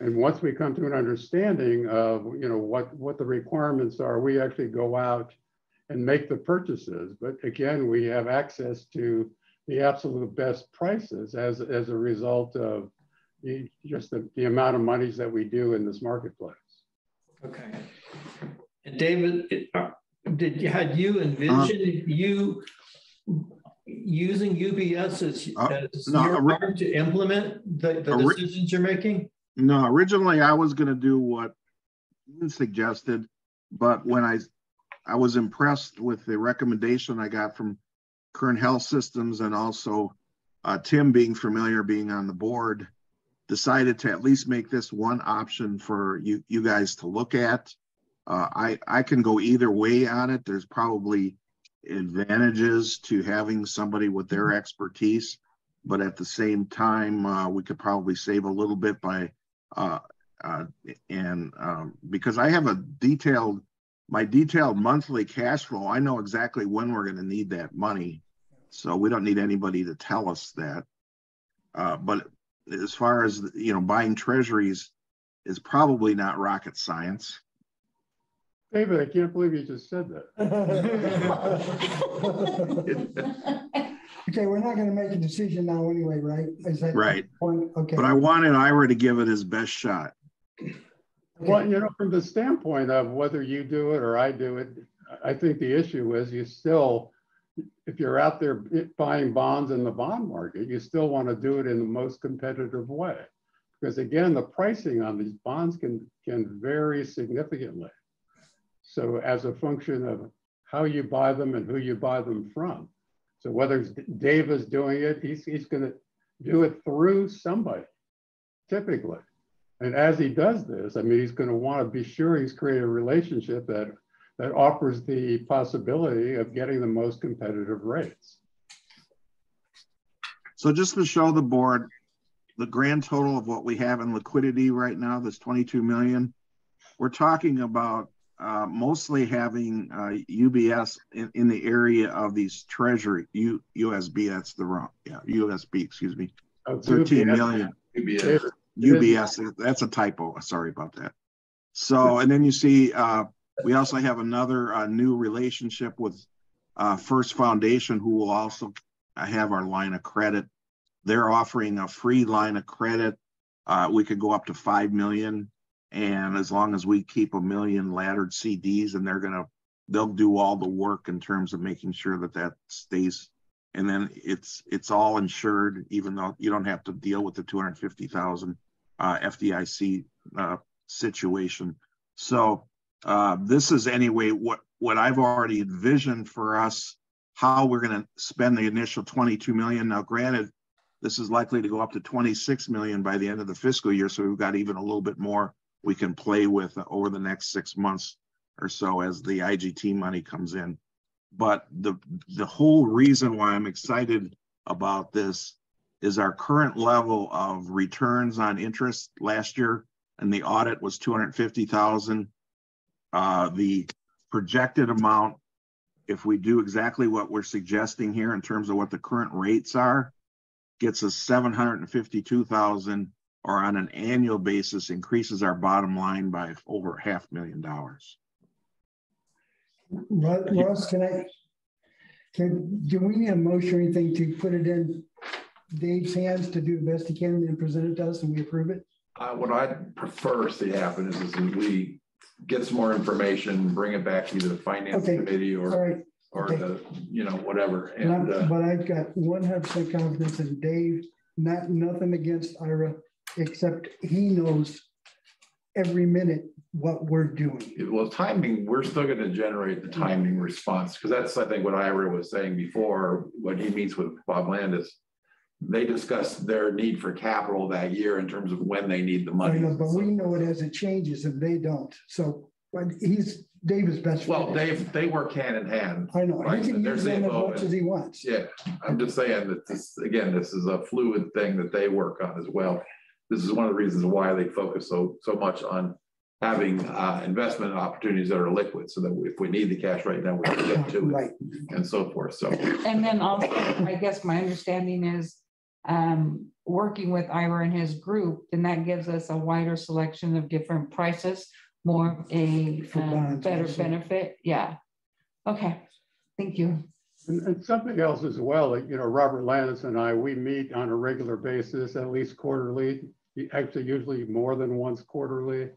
Speaker 12: once we come to an understanding of what the requirements are, we actually go out and make the purchases. But again, we have access to the absolute best prices as a result of just the amount of monies that we do in this marketplace.
Speaker 1: Okay. And David, had you envisioned you using UBS as your partner to implement the decisions you're making?
Speaker 2: No, originally I was going to do what you suggested, but when I was impressed with the recommendation I got from Current Health Systems and also Tim being familiar, being on the board, decided to at least make this one option for you guys to look at. I can go either way on it. There's probably advantages to having somebody with their expertise, but at the same time, we could probably save a little bit by because I have my detailed monthly cash flow. I know exactly when we're going to need that money, so we don't need anybody to tell us that. But as far as buying treasuries is probably not rocket science.
Speaker 12: David, I can't believe you just said that.
Speaker 4: Okay, we're not going to make a decision now anyway, right? Is that
Speaker 2: right?
Speaker 4: Point? Okay.
Speaker 2: But I wanted Ira to give it his best shot.
Speaker 12: Well, from the standpoint of whether you do it or I do it, I think the issue is you still, if you're out there buying bonds in the bond market, you still want to do it in the most competitive way. Because again, the pricing on these bonds can vary significantly. So as a function of how you buy them and who you buy them from. So whether Dave is doing it, he's going to do it through somebody, typically. And as he does this, I mean, he's going to want to be sure he's created a relationship that offers the possibility of getting the most competitive rates.
Speaker 2: So just to show the board, the grand total of what we have in liquidity right now, this 22 million, we're talking about mostly having UBS in the area of these treasury, USB, that's the wrong, yeah, USB, excuse me, 13 million. UBS, that's a typo, sorry about that. So, and then you see, we also have another new relationship with First Foundation, who will also have our line of credit. They're offering a free line of credit. We could go up to 5 million. And as long as we keep 1 million laddered CDs, and they'll do all the work in terms of making sure that that stays. And then it's all insured, even though you don't have to deal with the 250,000 FDIC situation. So this is anyway what I've already envisioned for us, how we're going to spend the initial 22 million. Now, granted, this is likely to go up to 26 million by the end of the fiscal year, so we've got even a little bit more we can play with over the next 6 months or so as the IGT money comes in. But the whole reason why I'm excited about this is our current level of returns on interest last year, and the audit was 250,000. The projected amount, if we do exactly what we're suggesting here in terms of what the current rates are, gets us 752,000, or on an annual basis increases our bottom line by over $500,000.
Speaker 4: Ross, do we need a motion or anything to put it in Dave's hands to do the best he can and present it to us and we approve it?
Speaker 3: What I'd prefer to see happen is we get some more information, bring it back to either the finance committee or the, whatever.
Speaker 4: But I've got 100% confidence in Dave, nothing against Ira, except he knows every minute what we're doing.
Speaker 3: Well, timing, we're still going to generate the timing response, because that's, I think, what Ira was saying before when he meets with Bob Landis. They discuss their need for capital that year in terms of when they need the money.
Speaker 4: I know, but we know it as it changes and they don't. So Dave is best.
Speaker 3: Well, they work hand in hand.
Speaker 4: I know. He can use them as much as he wants.
Speaker 3: Yeah, I'm just saying that this is a fluid thing that they work on as well. This is one of the reasons why they focus so much on having investment opportunities that are liquid, so that if we need the cash right now, we can get to it, and so forth. So,
Speaker 5: and then also, I guess my understanding is working with Ira and his group, then that gives us a wider selection of different prices, more of a better benefit. Yeah. Okay. Thank you.
Speaker 12: And something else as well, Robert Landis and I, we meet on a regular basis, at least quarterly, actually usually more than once quarterly.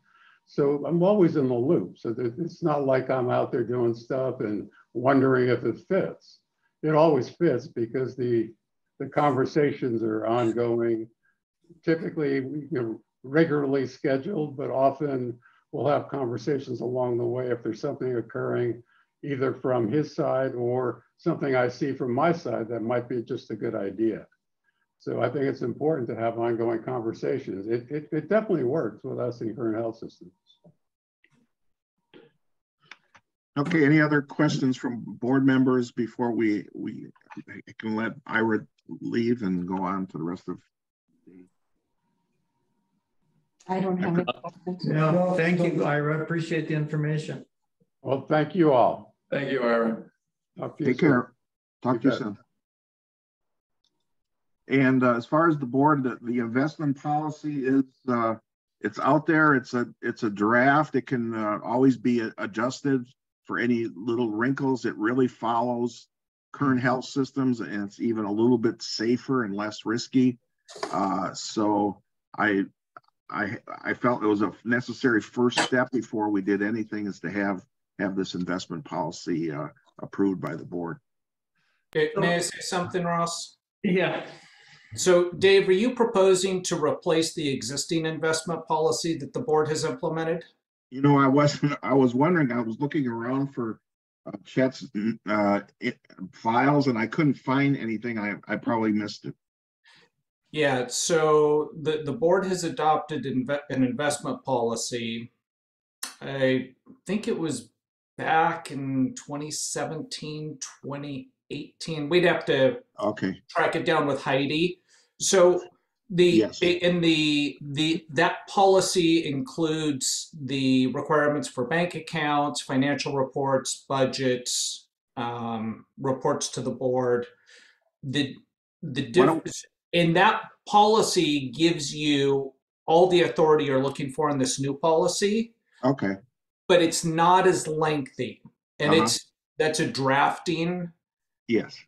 Speaker 12: So I'm always in the loop. So it's not like I'm out there doing stuff and wondering if it fits. It always fits because the conversations are ongoing, typically regularly scheduled, but often we'll have conversations along the way if there's something occurring either from his side or something I see from my side that might be just a good idea. So I think it's important to have ongoing conversations. It definitely works with us in current health systems.
Speaker 2: Okay, any other questions from board members before we can let Ira leave and go on to the rest of the...
Speaker 5: I don't have any questions.
Speaker 1: No, thank you, Ira. Appreciate the information.
Speaker 12: Well, thank you all.
Speaker 3: Thank you, Ira.
Speaker 2: Take care. Talk to you soon. And as far as the board, the investment policy is it's out there. It's a draft. It can always be adjusted for any little wrinkles. It really follows current health systems, and it's even a little bit safer and less risky. So I felt it was a necessary first step before we did anything, is to have this investment policy approved by the board.
Speaker 8: Okay, may I say something, Ross?
Speaker 1: Yeah.
Speaker 8: So, Dave, are you proposing to replace the existing investment policy that the board has implemented?
Speaker 2: I was wondering, I was looking around for Chet's files and I couldn't find anything. I probably missed it.
Speaker 8: Yeah, so the board has adopted an investment policy. I think it was back in 2017, 2018. We'd have to track it down with Heidi. So
Speaker 2: Yes.
Speaker 8: That policy includes the requirements for bank accounts, financial reports, budgets, reports to the board. The difference in that policy gives you all the authority you're looking for in this new policy.
Speaker 2: Okay.
Speaker 8: But it's not as lengthy, and that's a drafting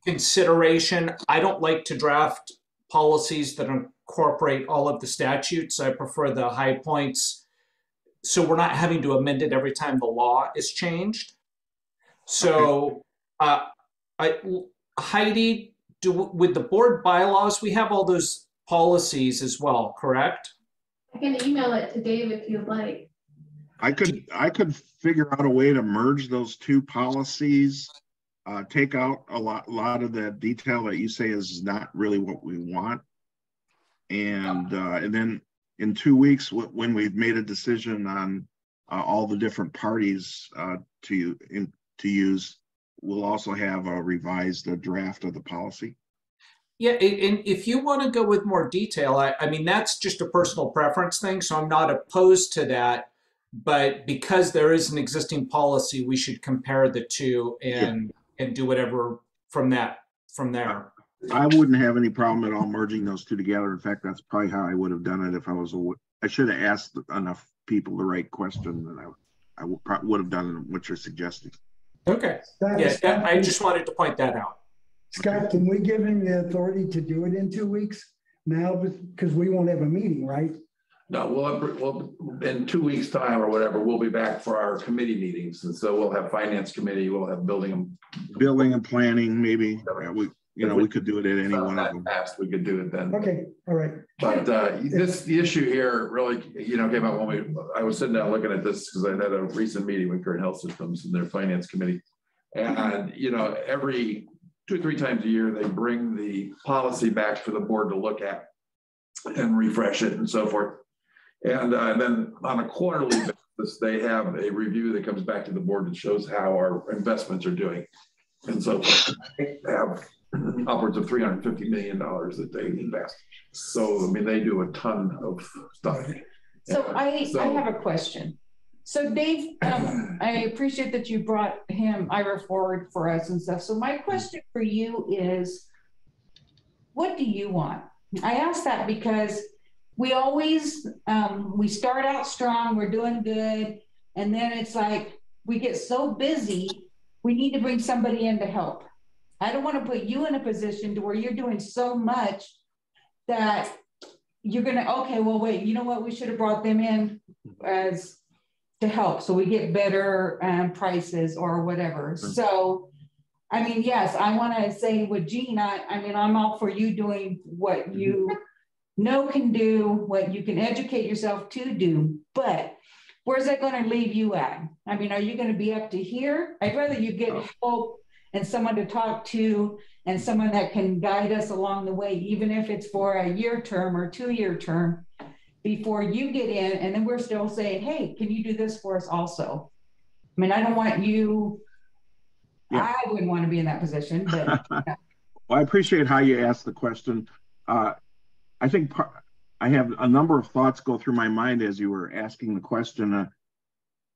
Speaker 8: consideration. I don't like to draft policies that incorporate all of the statutes. I prefer the high points, so we're not having to amend it every time the law is changed. So, Heidi, with the board bylaws, we have all those policies as well, correct?
Speaker 11: I can email it to Dave if you'd like.
Speaker 2: I could figure out a way to merge those two policies, take out a lot of the detail that you say is not really what we want. And then in 2 weeks, when we've made a decision on all the different parties to use, we'll also have a revised draft of the policy.
Speaker 8: Yeah, and if you want to go with more detail, I mean, that's just a personal preference thing, so I'm not opposed to that. But because there is an existing policy, we should compare the two and do whatever from there.
Speaker 2: I wouldn't have any problem at all merging those two together. In fact, that's probably how I would have done it if I was I should have asked enough people the right question that I would have done what you're suggesting.
Speaker 8: Okay. Scott, I just wanted to point that out.
Speaker 4: Scott, can we give him the authority to do it in 2 weeks now? Because we won't have a meeting, right?
Speaker 3: No, we'll in 2 weeks' time or whatever, we'll be back for our committee meetings. And so we'll have finance committee, we'll have building and
Speaker 2: planning, maybe. We could do it at any one of them.
Speaker 3: We could do it then.
Speaker 4: Okay, all right.
Speaker 3: But the issue here really, came out when I was sitting down looking at this because I had a recent meeting with Current Health Systems and their finance committee. And, every 2 or 3 times a year, they bring the policy back for the board to look at and refresh it and so forth. And then on a quarterly basis, they have a review that comes back to the board that shows how our investments are doing. And so they have upwards of $350 million that they invest. So, I mean, they do a ton of stuff.
Speaker 5: So I have a question. So Dave, I appreciate that you brought Ira forward for us and stuff. So my question for you is, what do you want? I ask that because we always, we start out strong, we're doing good. And then it's like, we get so busy, we need to bring somebody in to help. I don't want to put you in a position to where you're doing so much that you're going to, okay, well, wait, you know what? We should have brought them in as to help. So we get better prices or whatever. So, I mean, yes, I want to say with Gene, I mean, I'm all for you doing what you can do, what you can educate yourself to do, but where's that going to leave you at? I mean, are you going to be up to here? I'd rather you get help and someone to talk to and someone that can guide us along the way, even if it's for a year term or 2-year term before you get in. And then we're still saying, hey, can you do this for us also? I mean, I don't want you, I wouldn't want to be in that position, but.
Speaker 2: Well, I appreciate how you asked the question. I think I have a number of thoughts go through my mind as you were asking the question.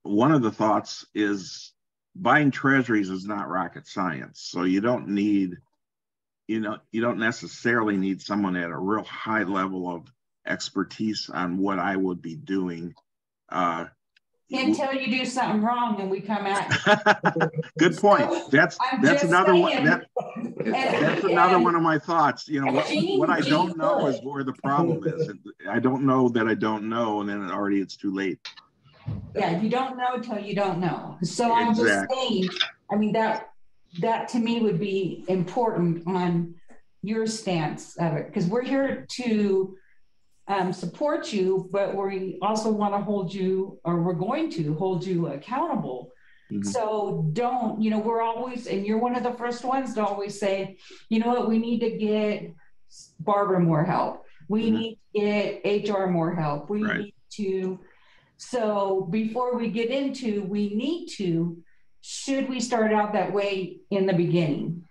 Speaker 2: One of the thoughts is buying treasuries is not rocket science. So you don't need, you don't necessarily need someone at a real high level of expertise on what I would be doing.
Speaker 5: Until you do something wrong and we come at you.
Speaker 2: Good point. That's another one. That's another one of my thoughts. What I don't know is where the problem is. I don't know that I don't know, and then it's too late.
Speaker 5: Yeah, you don't know till you don't know. So I'm just saying, I mean, that to me would be important on your stance of it, because we're here to support you, but we also want to hold you, or we're going to hold you accountable. Mm-hmm. So don't, we're always, and you're one of the first ones to always say, you know what, we need to get Barbara more help. We need to get HR more help. We need to, so before we get into, should we start out that way in the beginning?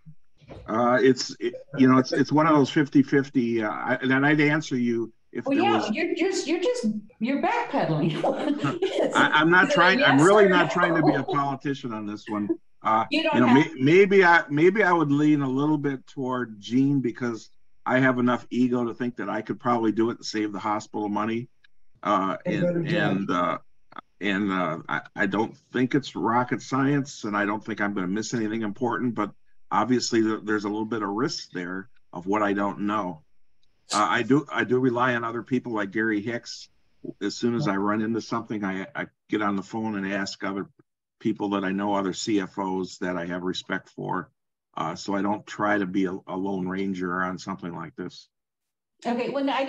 Speaker 2: It's one of those 50-50, and I'd answer you if
Speaker 5: Well,
Speaker 2: there
Speaker 5: yeah,
Speaker 2: was.
Speaker 5: you're backpedaling.
Speaker 2: I'm not trying. I'm really not trying to be a politician on this one. Maybe I would lean a little bit toward Gene because I have enough ego to think that I could probably do it and save the hospital money. I don't think it's rocket science, and I don't think I'm going to miss anything important. But obviously, there's a little bit of risk there of what I don't know. I do rely on other people like Gary Hicks. As soon as I run into something, I get on the phone and ask other people that I know, other CFOs that I have respect for. So I don't try to be a lone ranger on something like this. Okay, well, I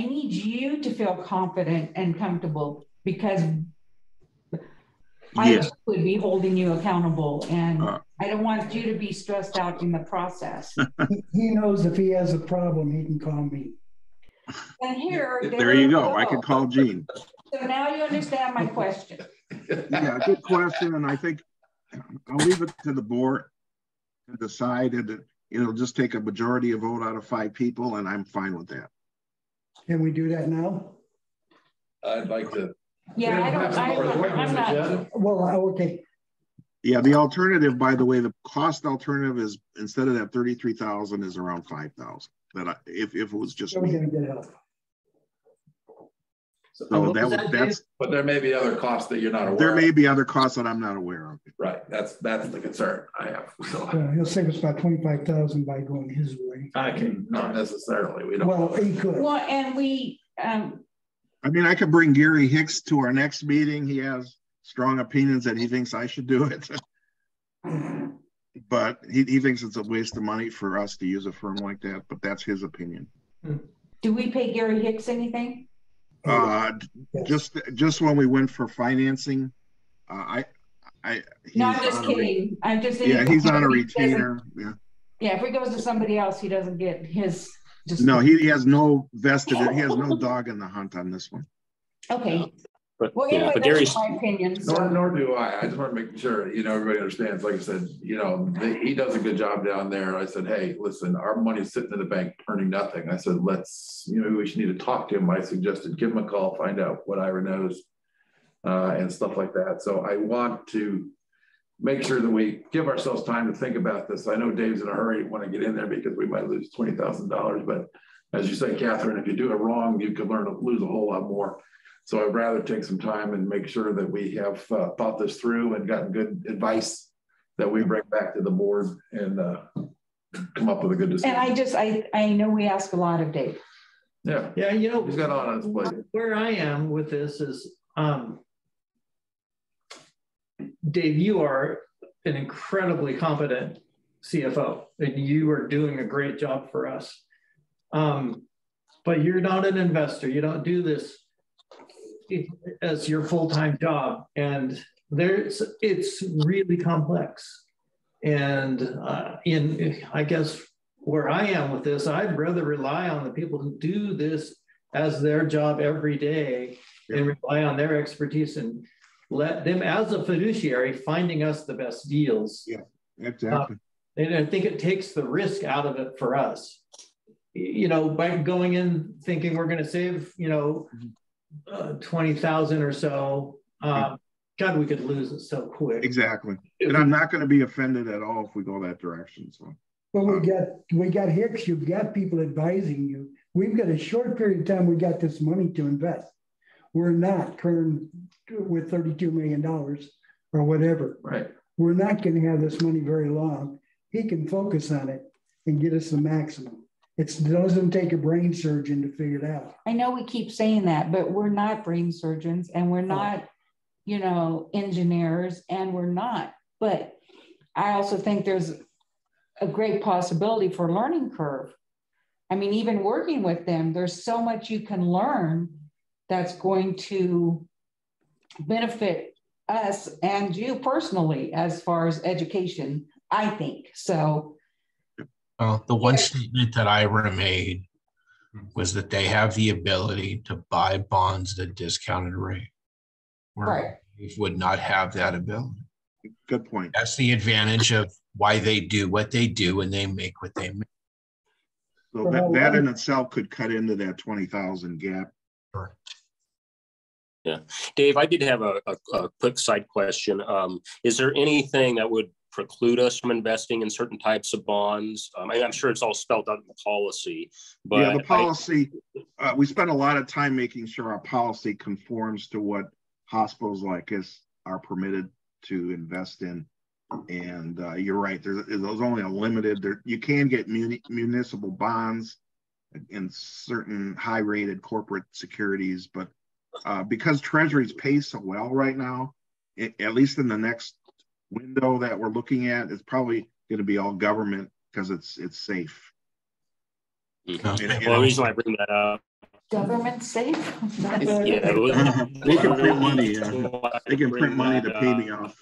Speaker 2: need you to feel confident and comfortable because I would be holding you accountable, and I don't want you to be stressed out in the process.
Speaker 4: He knows if he has a problem, he can call me.
Speaker 5: And
Speaker 2: there you go. I can call Gene.
Speaker 5: So now you understand my question.
Speaker 2: Yeah, good question. And I think I'll leave it to the board to decide, and it'll just take a majority of vote out of 5 people, and I'm fine with that.
Speaker 4: Can we do that now?
Speaker 3: I'd like to.
Speaker 5: Yeah, I'm not.
Speaker 4: Well, okay.
Speaker 2: Yeah, the alternative, by the way, the cost alternative is instead of that 33,000 is around 5,000. That if it was just me.
Speaker 4: Gonna get help.
Speaker 2: So that's.
Speaker 3: But there may be other costs that you're not aware of.
Speaker 2: There may be other costs that I'm not aware of.
Speaker 3: Right. That's the concern I have. So
Speaker 4: he'll save us about 25,000 by going his way.
Speaker 3: I can not necessarily. We don't.
Speaker 4: Well, he could.
Speaker 5: Well, and we.
Speaker 2: I mean, I could bring Gary Hicks to our next meeting. He has strong opinions that he thinks I should do it. But he thinks it's a waste of money for us to use a firm like that, but that's his opinion.
Speaker 5: Do we pay Gary Hicks anything?
Speaker 2: Just when we went for financing, no,
Speaker 5: I'm just kidding. I'm just
Speaker 2: saying. Yeah, he's on a retainer. Yeah.
Speaker 5: Yeah, if he goes to somebody else, he doesn't get his.
Speaker 2: No, he has no vested. He has no dog in the hunt on this one.
Speaker 5: Okay.
Speaker 6: But,
Speaker 5: well,
Speaker 6: yeah,
Speaker 5: anyway,
Speaker 6: but
Speaker 5: that's my opinion. So.
Speaker 3: Nor do I. I just want to make sure, everybody understands. Like I said, he does a good job down there. I said, hey, listen, our money's sitting in the bank earning nothing. I said, let's, we should need to talk to him. I suggested give him a call, find out what Ira knows and stuff like that. So I want to make sure that we give ourselves time to think about this. I know Dave's in a hurry to want to get in there because we might lose $20,000. But as you say, Catherine, if you do it wrong, you could lose a whole lot more. So I'd rather take some time and make sure that we have thought this through and gotten good advice that we bring back to the board and come up with a good decision.
Speaker 5: And I know we ask a lot of Dave.
Speaker 3: Yeah.
Speaker 1: Yeah,
Speaker 3: he's got on his plate.
Speaker 1: Where I am with this is, Dave, you are an incredibly competent CFO and you are doing a great job for us. But you're not an investor. You don't do this as your full-time job, and it's really complex. And I guess where I am with this, I'd rather rely on the people who do this as their job every day and rely on their expertise and let them, as a fiduciary, finding us the best deals.
Speaker 2: Yeah, exactly.
Speaker 1: And I think it takes the risk out of it for us. By going in thinking we're going to save, 20,000 or so. God, we could lose it so quick.
Speaker 2: Exactly. And I'm not going to be offended at all if we go that direction. So.
Speaker 4: Well, we got Hicks. You've got people advising you. We've got a short period of time. We got this money to invest. We're not current with $32 million or whatever.
Speaker 3: Right.
Speaker 4: We're not going to have this money very long. He can focus on it and get us the maximum. It doesn't take a brain surgeon to figure it out.
Speaker 5: I know we keep saying that, but we're not brain surgeons and we're not, engineers, and we're not. But I also think there's a great possibility for learning curve. I mean, even working with them, there's so much you can learn that's going to benefit us and you personally as far as education, I think. So.
Speaker 10: The one statement that Ira made was that they have the ability to buy bonds at a discounted rate. Where
Speaker 5: right.
Speaker 10: we would not have that ability.
Speaker 2: Good point.
Speaker 10: That's the advantage of why they do what they do and they make what they make.
Speaker 2: So that in itself could cut into that 20,000 gap.
Speaker 10: Sure.
Speaker 6: Yeah, Dave, I did have a quick side question. Is there anything that would preclude us from investing in certain types of bonds? I'm sure it's all spelled out in the policy, but
Speaker 2: yeah, the policy, we spend a lot of time making sure our policy conforms to what hospitals like us are permitted to invest in. And you're right, there's only a limited, you can get municipal bonds in certain high rated corporate securities, but because treasuries pay so well right now, at least in the next window that we're looking at, it's probably going to be all government because it's safe.
Speaker 6: Mm-hmm. Well, the reason I bring that up,
Speaker 5: Government safe?
Speaker 2: They can print money. They can print money to pay me off.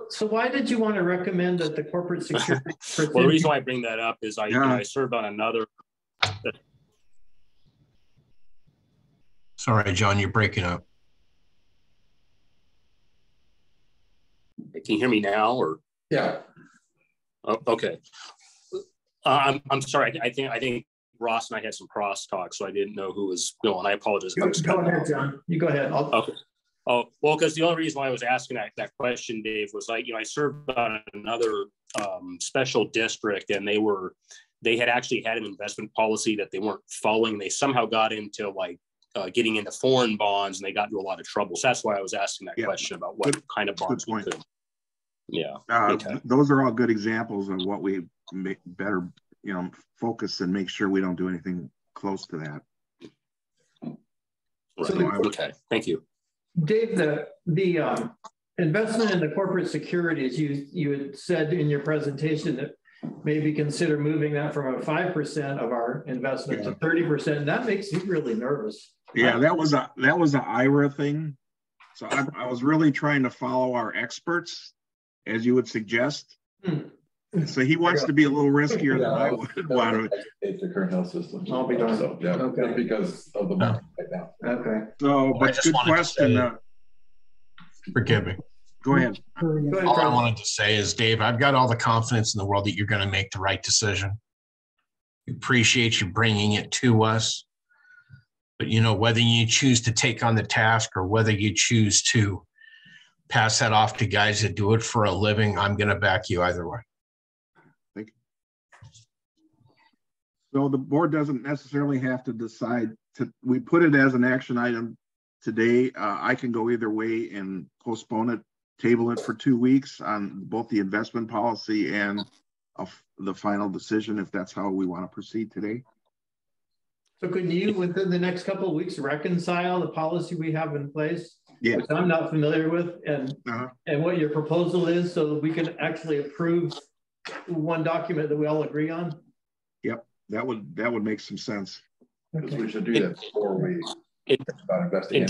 Speaker 1: So why did you want to recommend that the corporate security?
Speaker 6: Well, the reason why I bring that up is I served on another.
Speaker 10: Sorry, John, you're breaking up.
Speaker 6: Can you hear me now? Or
Speaker 3: yeah.
Speaker 6: Oh, okay. I'm sorry. I think Ross and I had some crosstalk, so I didn't know who was going. I apologize.
Speaker 1: Go ahead, John. You go ahead.
Speaker 6: Okay. Oh, well, because the only reason why I was asking that question, Dave, was I served on another special district, and they had actually had an investment policy that they weren't following. They somehow got into getting into foreign bonds, and they got into a lot of trouble. So that's why I was asking that question about what kind of bonds we could. Yeah. Okay.
Speaker 2: Those are all good examples of what we make better, focus and make sure we don't do anything close to that.
Speaker 6: Right. Okay. Thank you.
Speaker 1: Dave, the investment in the corporate securities, you had said in your presentation that maybe consider moving that from a 5% of our investment to 30%. That makes me really nervous.
Speaker 2: Yeah, that was an IRA thing. So I was really trying to follow our experts, as you would suggest. So he wants to be a little riskier than I would want to.
Speaker 3: It's the current health system.
Speaker 1: I'll be done.
Speaker 3: So, yeah, okay. Because of the market right now.
Speaker 1: Okay.
Speaker 2: So, but good question.
Speaker 10: Forgive me.
Speaker 2: Go ahead.
Speaker 10: All I wanted to say is, Dave, I've got all the confidence in the world that you're going to make the right decision. We appreciate you bringing it to us. But, whether you choose to take on the task or whether you choose to pass that off to guys that do it for a living, I'm going to back you either way.
Speaker 2: Thank you. So the board doesn't necessarily have to decide we put it as an action item today. I can go either way and postpone it, table it for 2 weeks on both the investment policy and the final decision, if that's how we want to proceed today.
Speaker 1: So could you, within the next couple of weeks, reconcile the policy we have in place, which I'm not familiar with, and what your proposal is, so that we can actually approve one document that we all agree on?
Speaker 2: Yep, that would make some sense.
Speaker 3: Because we should do that before we start investing.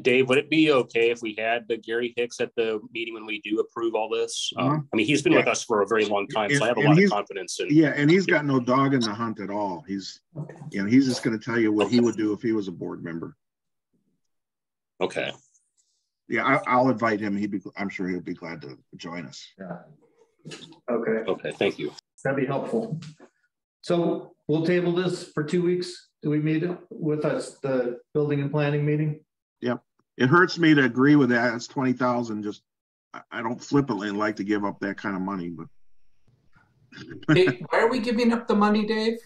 Speaker 6: Dave, would it be okay if we had Gary Hicks at the meeting when we do approve all this? He's been with us for a very long time, so I have a lot of confidence in.
Speaker 2: Yeah, and he's got no dog in the hunt at all. He's just going to tell you what he would do if he was a board member.
Speaker 6: Okay.
Speaker 2: Yeah, I'll invite him. I'm sure he'll be glad to join us.
Speaker 1: Yeah. Okay.
Speaker 6: Okay. Thank you.
Speaker 1: That'd be helpful. So we'll table this for 2 weeks. Do we meet with the building and planning meeting?
Speaker 2: Yep. It hurts me to agree with that. It's 20,000. Just I don't flippantly like to give up that kind of money, but.
Speaker 8: Why are we giving up the money, Dave?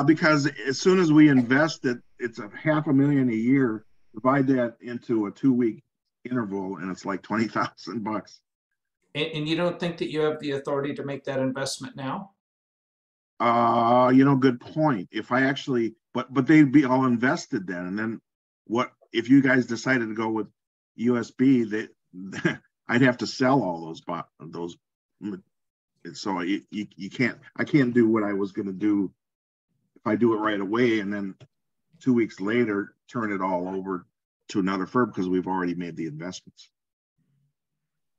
Speaker 2: Because as soon as we invest it, it's $500,000 a year. Divide that into a 2-week interval, and it's like $20,000.
Speaker 8: And you don't think that you have the authority to make that investment now?
Speaker 2: Good point. If I actually, but they'd be all invested then, and then what if you guys decided to go with USB? That I'd have to sell all those. So you can't. I can't do what I was going to do if I do it right away, and then 2 weeks later turn it all over to another firm because we've already made the investments.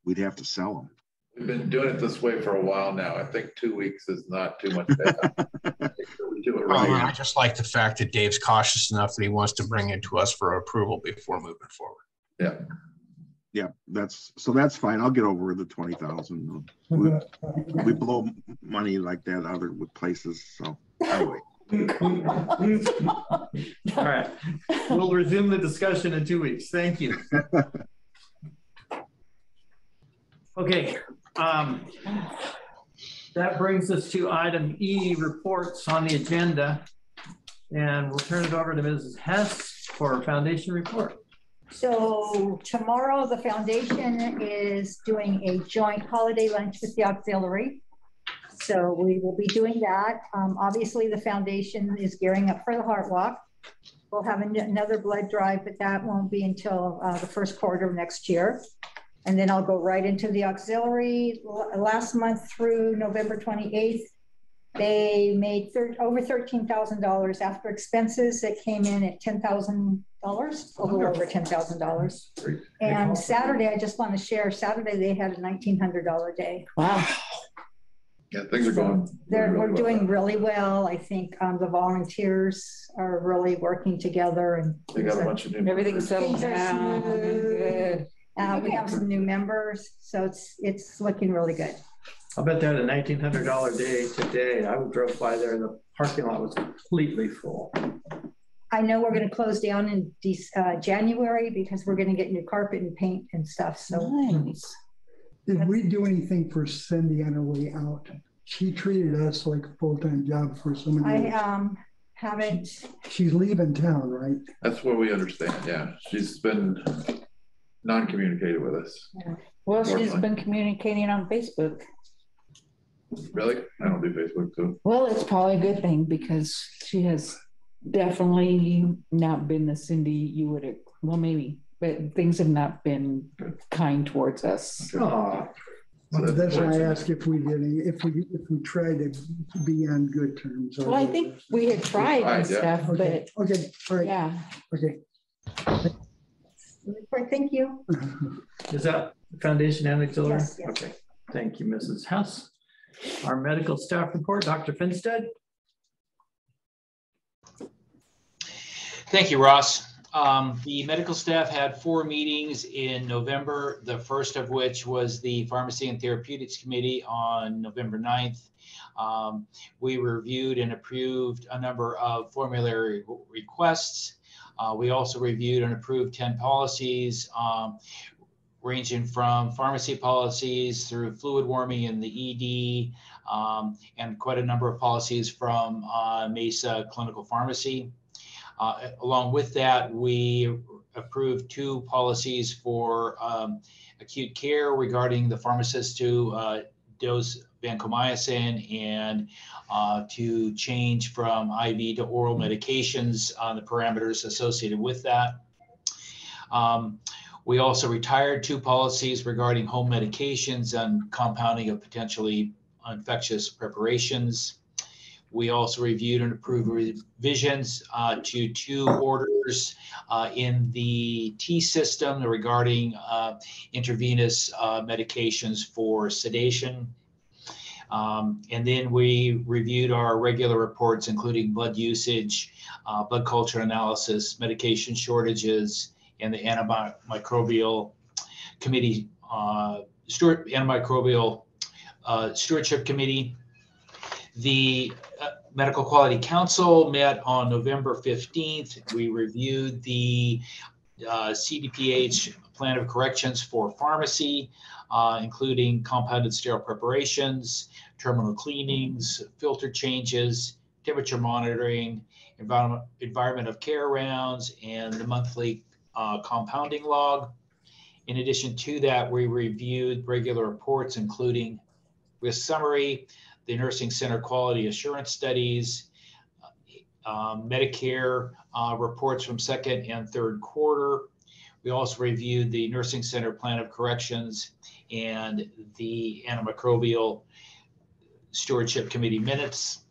Speaker 2: We'd have to sell them.
Speaker 3: We've been doing it this way for a while now. I think 2 weeks is not too much to ask. We do it right.
Speaker 10: I just like the fact that Dave's cautious enough that he wants to bring it to us for approval before moving forward.
Speaker 3: Yeah.
Speaker 2: Yeah, that's fine. I'll get over the 20,000. We blow money like that other places. So anyway.
Speaker 1: All right. We'll resume the discussion in 2 weeks. Thank you. Okay. That brings us to item E, reports on the agenda. And we'll turn it over to Mrs. Hess for a foundation report.
Speaker 13: So tomorrow the foundation is doing a joint holiday lunch with the auxiliary. So we will be doing that. Obviously the foundation is gearing up for the Heart Walk. We'll have another blood drive, but that won't be until the first quarter of next year. And then I'll go right into the auxiliary. Last month through November 28th, they made over $13,000 after expenses. That came in at $10,000, a little over $10,000. And Saturday, I just want to share, Saturday they had a $1,900 day.
Speaker 5: Wow.
Speaker 3: Yeah, things are going.
Speaker 13: We're doing really well. I think the volunteers are really working together, and
Speaker 3: they got a bunch of new
Speaker 5: everything settled down. Good.
Speaker 13: We have some new members, so it's looking really good.
Speaker 1: I bet they had a $1,900 day today. I drove by there, the parking lot was completely full.
Speaker 13: I know we're going to close down in January because we're going to get new carpet and paint and stuff. So
Speaker 5: nice.
Speaker 4: Did we do anything for Cindy on her way out? She treated us like a full-time job for so many years.
Speaker 13: I haven't.
Speaker 4: She's leaving town, right?
Speaker 3: That's what we understand. Yeah, she's been non-communicated with us.
Speaker 13: Yeah.
Speaker 5: Well, she's been communicating on Facebook.
Speaker 3: Really? I don't do Facebook too.
Speaker 5: Well, it's probably a good thing because she has definitely not been the Cindy you would have, well, maybe, but things have not been kind towards us.
Speaker 1: Oh,
Speaker 4: So that's why I asked if we did any, if we tried to be on good terms.
Speaker 5: Well, I think we had tried and stuff,
Speaker 4: okay.
Speaker 5: but
Speaker 4: okay, all right.
Speaker 5: Yeah.
Speaker 4: Okay.
Speaker 13: Thank you.
Speaker 1: is that foundation and auxiliary?
Speaker 13: Yes, yes.
Speaker 1: Okay. Thank you, Mrs. Hess. Our medical staff report, Dr. Finstead.
Speaker 14: Thank you, Ross. The medical staff had 4 meetings in November, the first of which was the Pharmacy and Therapeutics Committee on November 9th. We reviewed and approved a number of formulary requests. We also reviewed and approved 10 policies, ranging from pharmacy policies through fluid warming in the ED, and quite a number of policies from Mesa Clinical Pharmacy. Along with that, we approved 2 policies for acute care regarding the pharmacist to dose vancomycin and to change from IV to oral medications on the parameters associated with that. We also retired 2 policies regarding home medications and compounding of potentially infectious preparations. We also reviewed and approved revisions to 2 orders in the T system regarding intravenous medications for sedation. And then we reviewed our regular reports, including blood usage, blood culture analysis, medication shortages, and the antimicrobial committee, stewardship committee. The Medical Quality Council met on November 15th. We reviewed the CDPH plan of corrections for pharmacy, including compounded sterile preparations, terminal cleanings, filter changes, temperature monitoring, environment of care rounds, and the monthly compounding log. In addition to that, we reviewed regular reports, including risk summary, the nursing center quality assurance studies, Medicare reports from second and third quarter. We also reviewed the nursing center plan of corrections and the antimicrobial stewardship committee minutes.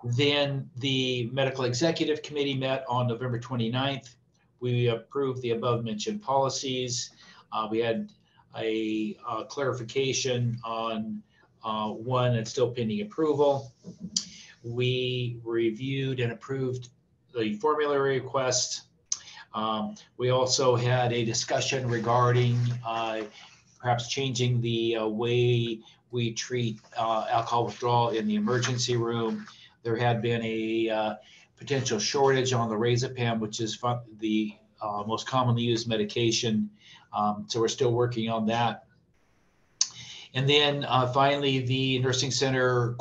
Speaker 14: Then the medical executive committee met on November 29th. We approved the above mentioned policies. We had a clarification on one that's still pending approval. We reviewed and approved the formulary request. We also had a discussion regarding perhaps changing the way we treat alcohol withdrawal in the emergency room. There had been a potential shortage on the Razepam, which is the most commonly used medication. So we're still working on that. And then finally, the Nursing Center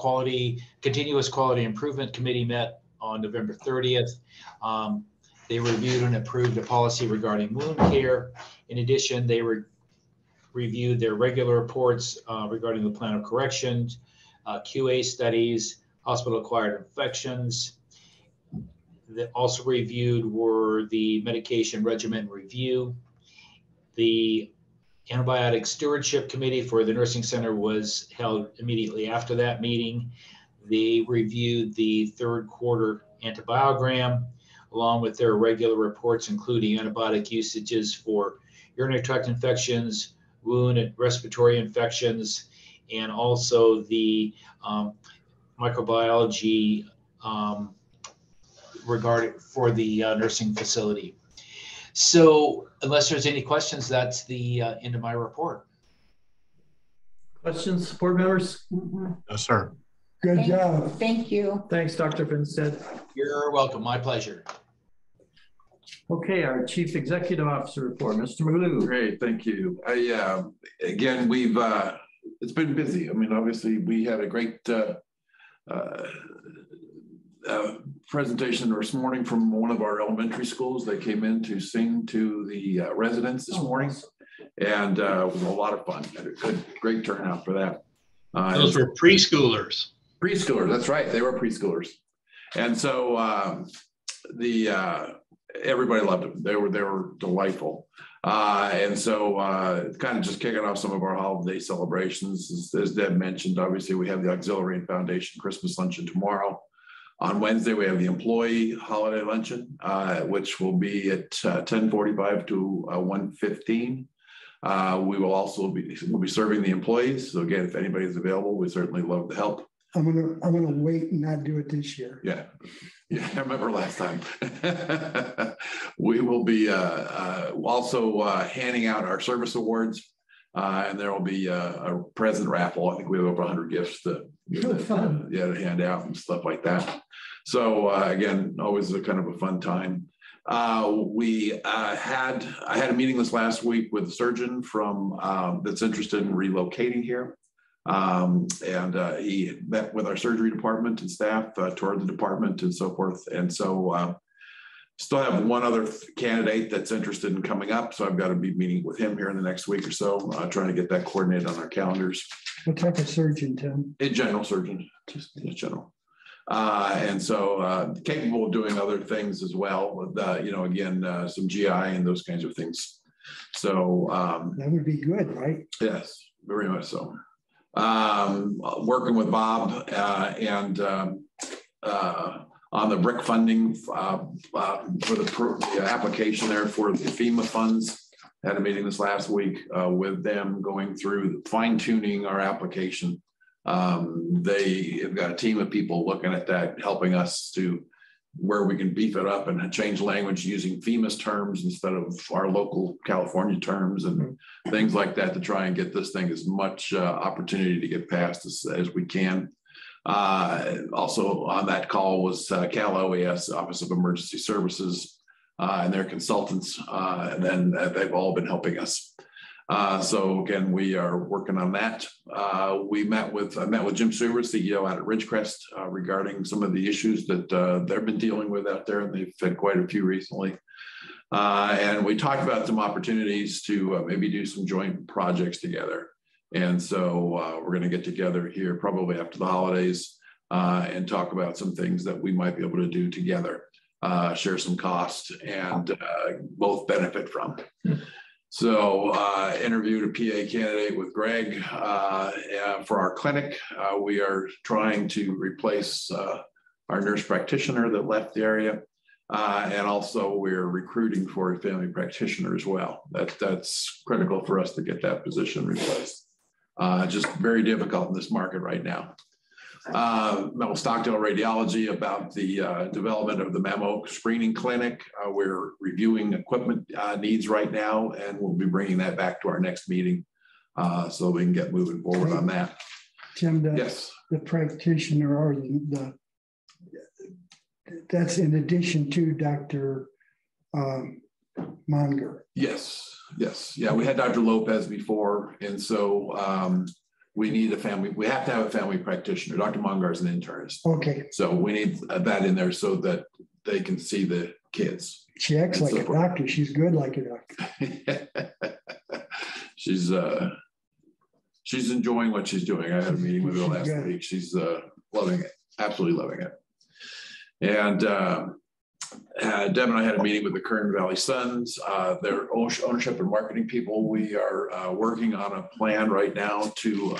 Speaker 14: Continuous Quality Improvement Committee met on November 30th. They reviewed and approved a policy regarding wound care. In addition, they reviewed their regular reports regarding the plan of corrections, QA studies, hospital-acquired infections. They also reviewed were the medication regimen review. The Antibiotic Stewardship Committee for the Nursing Center was held immediately after that meeting. They reviewed the third quarter antibiogram, along with their regular reports, including antibiotic usages for urinary tract infections, wound and respiratory infections, and also the microbiology regarding for the nursing facility. So unless there's any questions, that's the end of my report.
Speaker 1: Questions, board members?
Speaker 10: No, sir.
Speaker 4: Good job.
Speaker 5: Thank you.
Speaker 1: Thanks, Dr. Vinstead.
Speaker 14: You're welcome. My pleasure.
Speaker 1: Okay, our Chief Executive Officer report, Mr. Magoo.
Speaker 3: Great, thank you. Again, it's been busy. I mean, obviously, we had a great presentation this morning from one of our elementary schools. They came in to sing to the residents this morning, and it was a lot of fun. Had a great turnout for that.
Speaker 10: Those were preschoolers.
Speaker 3: Preschoolers, that's right. They were preschoolers, and so everybody loved them. They were delightful. And so kind of just kicking off some of our holiday celebrations. As Deb mentioned, obviously we have the Auxiliary and Foundation Christmas luncheon tomorrow. On Wednesday, we have the employee holiday luncheon, which will be at 10:45 to 1:15. We will also be serving the employees. So again, if anybody's available, we certainly love to help.
Speaker 4: I'm gonna wait and not do it this year.
Speaker 3: Yeah, I remember last time. We will be also handing out our service awards, and there will be a present raffle. I think we have over 100 gifts to hand out and stuff like that. So again, always a kind of a fun time. I had a meeting this last week with a surgeon from that's interested in relocating here. And he met with our surgery department and staff, toured the department and so forth. And so still have one other candidate that's interested in coming up. So I've got to be meeting with him here in the next week or so, trying to get that coordinated on our calendars.
Speaker 4: What type of surgeon, Tim?
Speaker 3: A general surgeon, just in general. And so capable of doing other things as well with, again, some GI and those kinds of things. So
Speaker 4: that would be good, right?
Speaker 3: Yes, very much so. Working with Bob and on the BRIC funding for the application there for the FEMA funds. Had a meeting this last week with them going through fine tuning our application. They have got a team of people looking at that, helping us to where we can beef it up and change language using FEMA's terms instead of our local California terms and things like that to try and get this thing as much opportunity to get past as we can. Also on that call was Cal OES, Office of Emergency Services, and their consultants, and then they've all been helping us. So again, we are working on that. I met with Jim Suver, CEO out at Ridgecrest, regarding some of the issues that they've been dealing with out there, and they've had quite a few recently. And we talked about some opportunities to maybe do some joint projects together. And so we're going to get together here probably after the holidays and talk about some things that we might be able to do together, share some costs, and both benefit from. So interviewed a PA candidate with Greg for our clinic. We are trying to replace our nurse practitioner that left the area. And also we're recruiting for a family practitioner as well. That's critical for us to get that position replaced. Just very difficult in this market right now. Stockdale Radiology about the development of the memo screening clinic. We're reviewing equipment needs right now, and we'll be bringing that back to our next meeting so we can get moving forward on that.
Speaker 4: Tim,
Speaker 3: yes,
Speaker 4: the practitioner or that's in addition to Dr. Monger.
Speaker 3: Yes. Yeah, we had Dr. Lopez before, and so we need we have to have a family practitioner. Dr. Mongar is an internist.
Speaker 4: Okay. So
Speaker 3: we need that in there so that they can see the kids.
Speaker 4: She acts like a doctor. She's good like a doctor.
Speaker 3: She's enjoying what she's doing. I had a meeting with her last week. She's loving it, absolutely loving it. And Deb and I had a meeting with the Kern Valley Suns, their ownership and marketing people. We are working on a plan right now to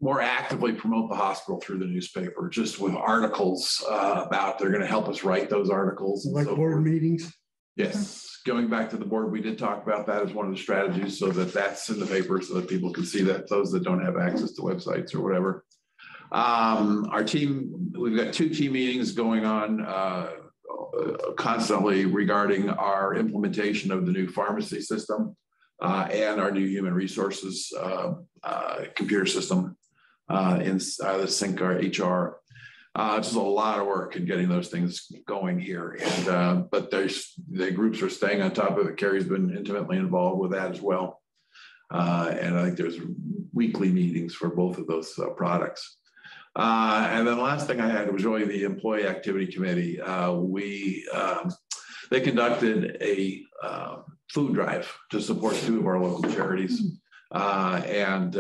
Speaker 3: more actively promote the hospital through the newspaper, just with articles about, they're going to help us write those articles.
Speaker 4: Like board meetings?
Speaker 3: Yes. Going back to the board, we did talk about that as one of the strategies so that that's in the paper so that people can see that, those that don't have access to websites or whatever. Our team, we've got 2 team meetings going on constantly regarding our implementation of the new pharmacy system and our new human resources computer system in the Sync our HR. It's just a lot of work in getting those things going here. And but the groups are staying on top of it. Carrie's been intimately involved with that as well. And I think there's weekly meetings for both of those products. And then the last thing I had was really the employee activity committee. They conducted a food drive to support 2 of our local charities. And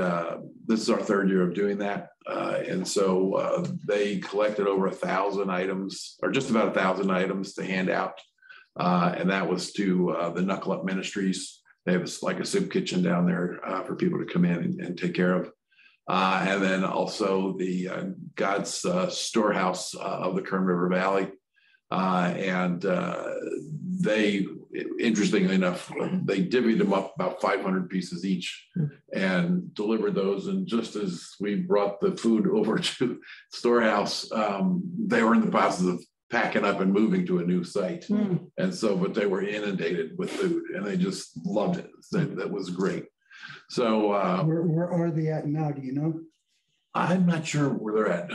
Speaker 3: this is our 3rd year of doing that. And so they collected over 1,000 items, or just about 1,000 items to hand out. And that was to the Knuckle Up Ministries. They have like a soup kitchen down there for people to come in and take care of. And then also the God's Storehouse of the Kern River Valley. And they, interestingly enough, they divvied them up about 500 pieces each and delivered those. And just as we brought the food over to Storehouse, they were in the process of packing up and moving to a new site. And so, but they were inundated with food and they just loved it. That was great. So
Speaker 4: where are they at now? Do you know?
Speaker 3: I'm not sure where they're at.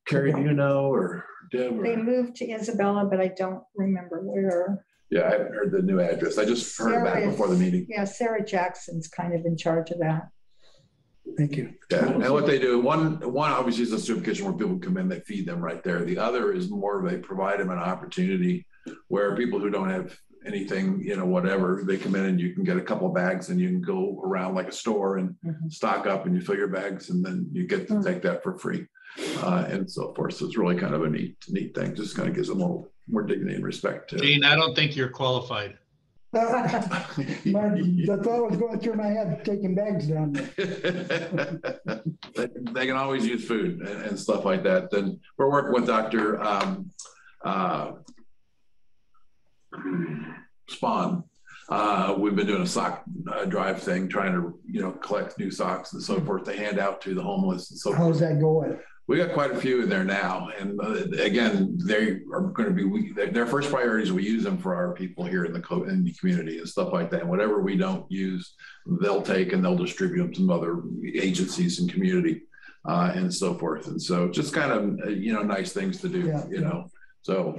Speaker 3: Carrie, do you know, or Deb?
Speaker 13: They moved to Isabella, but I don't remember where.
Speaker 3: Yeah, I haven't heard the new address. I just heard about it before the meeting.
Speaker 13: Yeah, Sarah Jackson's kind of in charge of that.
Speaker 4: Thank you.
Speaker 3: Yeah, and what they do, one obviously is a soup kitchen where people come in, they feed them right there. The other is more of they provide them an opportunity where people who don't have anything, you know, whatever, they come in and you can get a couple of bags and you can go around like a store and stock up and you fill your bags and then you get to take that for free and so forth. So it's really kind of a neat thing. Just kind of gives them a little more dignity and respect.
Speaker 10: Dean, I don't think you're qualified.
Speaker 4: The thought was going through my head, taking bags down there.
Speaker 3: They can always use food and stuff like that. Then we're working with Dr. Spawn. We've been doing a sock drive thing, trying to, you know, collect new socks and so forth to hand out to the homeless and so forth.
Speaker 4: How's that going?
Speaker 3: We got quite a few in there now. And again, they are going to be, their first priority is we use them for our people here in the community and stuff like that. And whatever we don't use, they'll take and they'll distribute them to other agencies and community and so forth. And so just kind of, you know, nice things to do, you know. So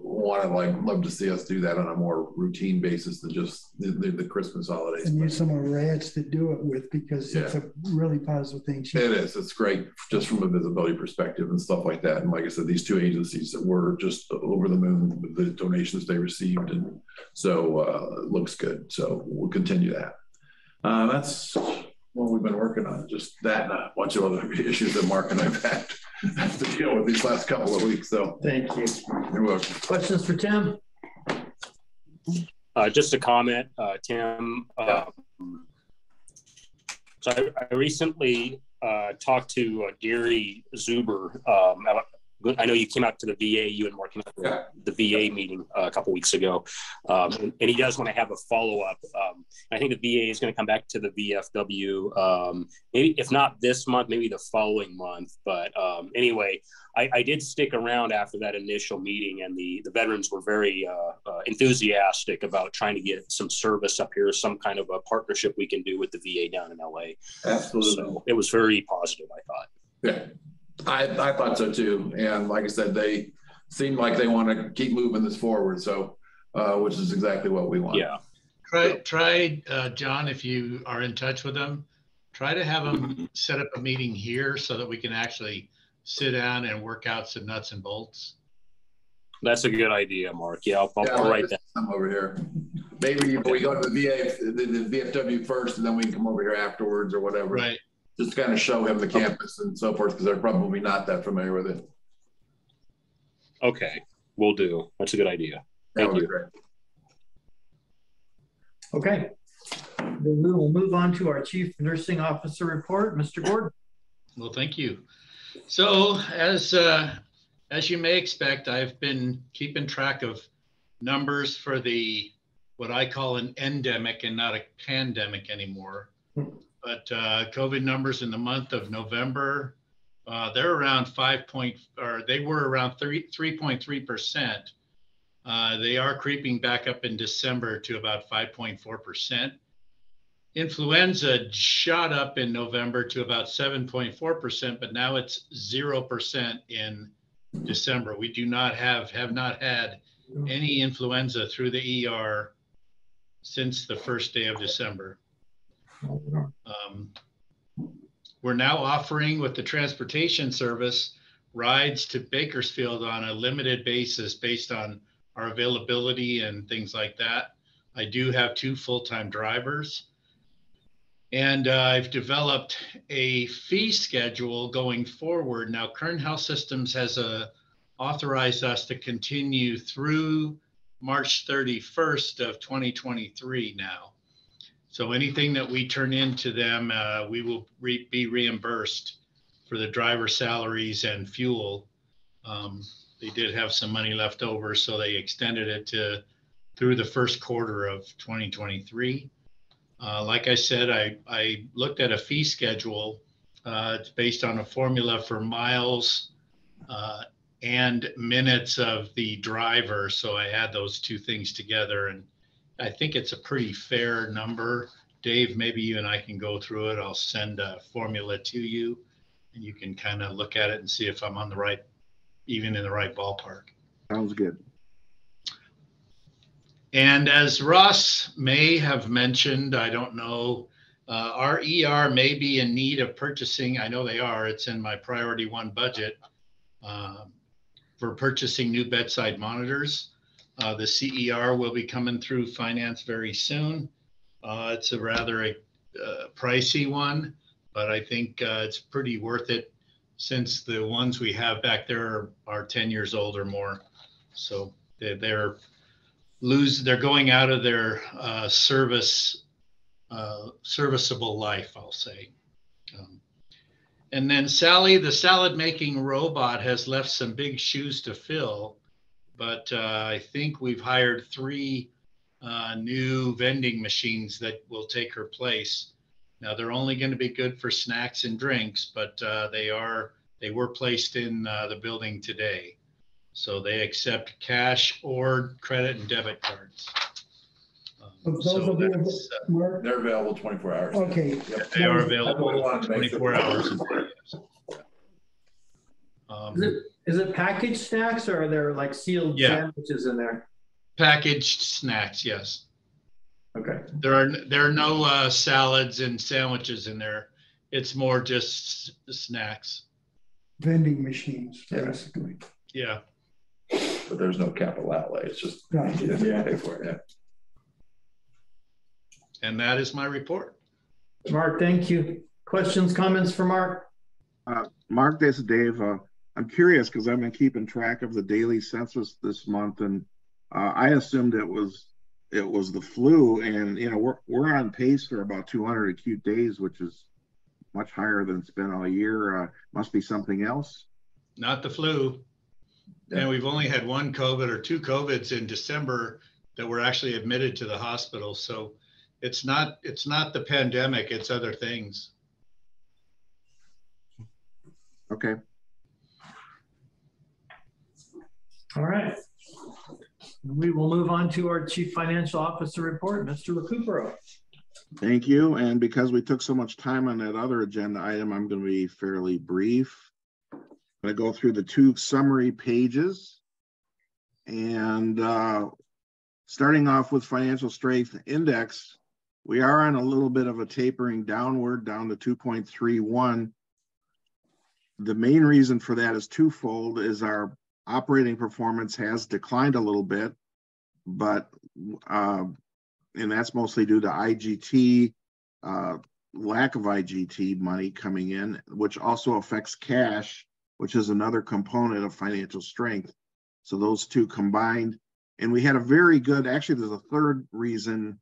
Speaker 3: love to see us do that on a more routine basis than just the Christmas holidays.
Speaker 4: And use some of our ads to do it with, because it's a really positive thing.
Speaker 3: It is. It's great just from a visibility perspective and stuff like that. And like I said, these 2 agencies that were just over the moon with the donations they received. And so it looks good. So we'll continue that. That's what we've been working on. Just that and a bunch of other issues that Mark and I've had to deal with these last couple of weeks. So
Speaker 1: thank you.
Speaker 3: You're welcome.
Speaker 1: Questions for Tim?
Speaker 6: Just a comment, Tim. So I recently talked to Gary Zuber I know you came out to the VA, you and Mark came out to the VA meeting a couple weeks ago. And he does want to have a follow-up. I think the VA is going to come back to the VFW, maybe if not this month, maybe the following month. But anyway, I did stick around after that initial meeting, and the veterans were very enthusiastic about trying to get some service up here, some kind of a partnership we can do with the VA down in LA.
Speaker 3: Absolutely.
Speaker 6: So it was very positive, I thought.
Speaker 3: Yeah, I thought so too. And like I said, they seem like they want to keep moving this forward. So, which is exactly what we want.
Speaker 6: Yeah.
Speaker 15: Try, John, if you are in touch with them, try to have them set up a meeting here so that we can actually sit down and work out some nuts and bolts.
Speaker 6: That's a good idea, Mark. Yeah, I'll write that.
Speaker 3: I'm over here. Maybe we go to the VA, the VFW first, and then we can come over here afterwards or whatever.
Speaker 15: Right.
Speaker 3: Just to kind of show him the campus and so forth, because they're probably not that familiar with it.
Speaker 6: Okay, will do. That's a good idea. Thank you.
Speaker 3: Great.
Speaker 1: Okay. Then we will move on to our Chief Nursing Officer report. Mr. Gordon.
Speaker 15: Well, thank you. So as you may expect, I've been keeping track of numbers for what I call an endemic and not a pandemic anymore. But COVID numbers in the month of November, they're around they were around 3.3%. They are creeping back up in December to about 5.4%. Influenza shot up in November to about 7.4%, but now it's 0% in December. We have not had any influenza through the ER since the first day of December. We're now offering with the transportation service rides to Bakersfield on a limited basis based on our availability and things like that. I do have 2 full-time drivers, and I've developed a fee schedule going forward. Now, Kern Health Systems has authorized us to continue through March 31st of 2023 now. So anything that we turn into them, we will be reimbursed for the driver salaries and fuel. They did have some money left over, so they extended it through the first quarter of 2023. Like I said, I looked at a fee schedule. It's based on a formula for miles and minutes of the driver. So I add those 2 things together, and I think it's a pretty fair number. Dave, maybe you and I can go through it. I'll send a formula to you, and you can kind of look at it and see if I'm on even in the right ballpark.
Speaker 2: Sounds good.
Speaker 15: And as Ross may have mentioned, I don't know, our ER may be in need of purchasing. I know they are. It's in my priority 1 budget for purchasing new bedside monitors. The CER will be coming through finance very soon. It's a rather pricey one, but I think it's pretty worth it since the ones we have back there are 10 years old or more. So they're going out of their serviceable life, I'll say. And then Sally, the salad making robot, has left some big shoes to fill. But I think we've hired 3 new vending machines that will take her place. Now they're only going to be good for snacks and drinks, but they were placed in the building today. So they accept cash or credit and debit cards.
Speaker 3: They're available 24 hours.
Speaker 4: Okay.
Speaker 3: Yep.
Speaker 15: They are available 24 hours a day.
Speaker 1: Is it packaged snacks, or are there like sealed sandwiches in there?
Speaker 15: Packaged snacks, yes.
Speaker 1: Okay.
Speaker 15: There are no salads and sandwiches in there. It's more just snacks.
Speaker 4: Vending machines, basically.
Speaker 15: Yeah.
Speaker 3: But there's no capital outlay. It's just pay for it. Yeah.
Speaker 15: And that is my report.
Speaker 1: Mark, thank you. Questions, comments for Mark?
Speaker 2: Mark, this is Dave. I'm curious because I've been keeping track of the daily census this month, and I assumed it was the flu, and we're on pace for about 200 acute days, which is much higher than it's been all year. Must be something else.
Speaker 15: Not the flu. And we've only had one COVID or two COVIDs in December that were actually admitted to the hospital. So it's not the pandemic, it's other things.
Speaker 2: Okay.
Speaker 1: All right. We will move on to our Chief Financial Officer report, Mr. Recupero.
Speaker 2: Thank you. And because we took so much time on that other agenda item, I'm going to be fairly brief. I'm going to go through the 2 summary pages. And starting off with financial strength index, we are on a little bit of a tapering downward, down to 2.31. The main reason for that is twofold, is our operating performance has declined a little bit, but and that's mostly due to IGT, lack of IGT money coming in, which also affects cash, which is another component of financial strength. So those two combined, and we had a very good, actually there's a third reason,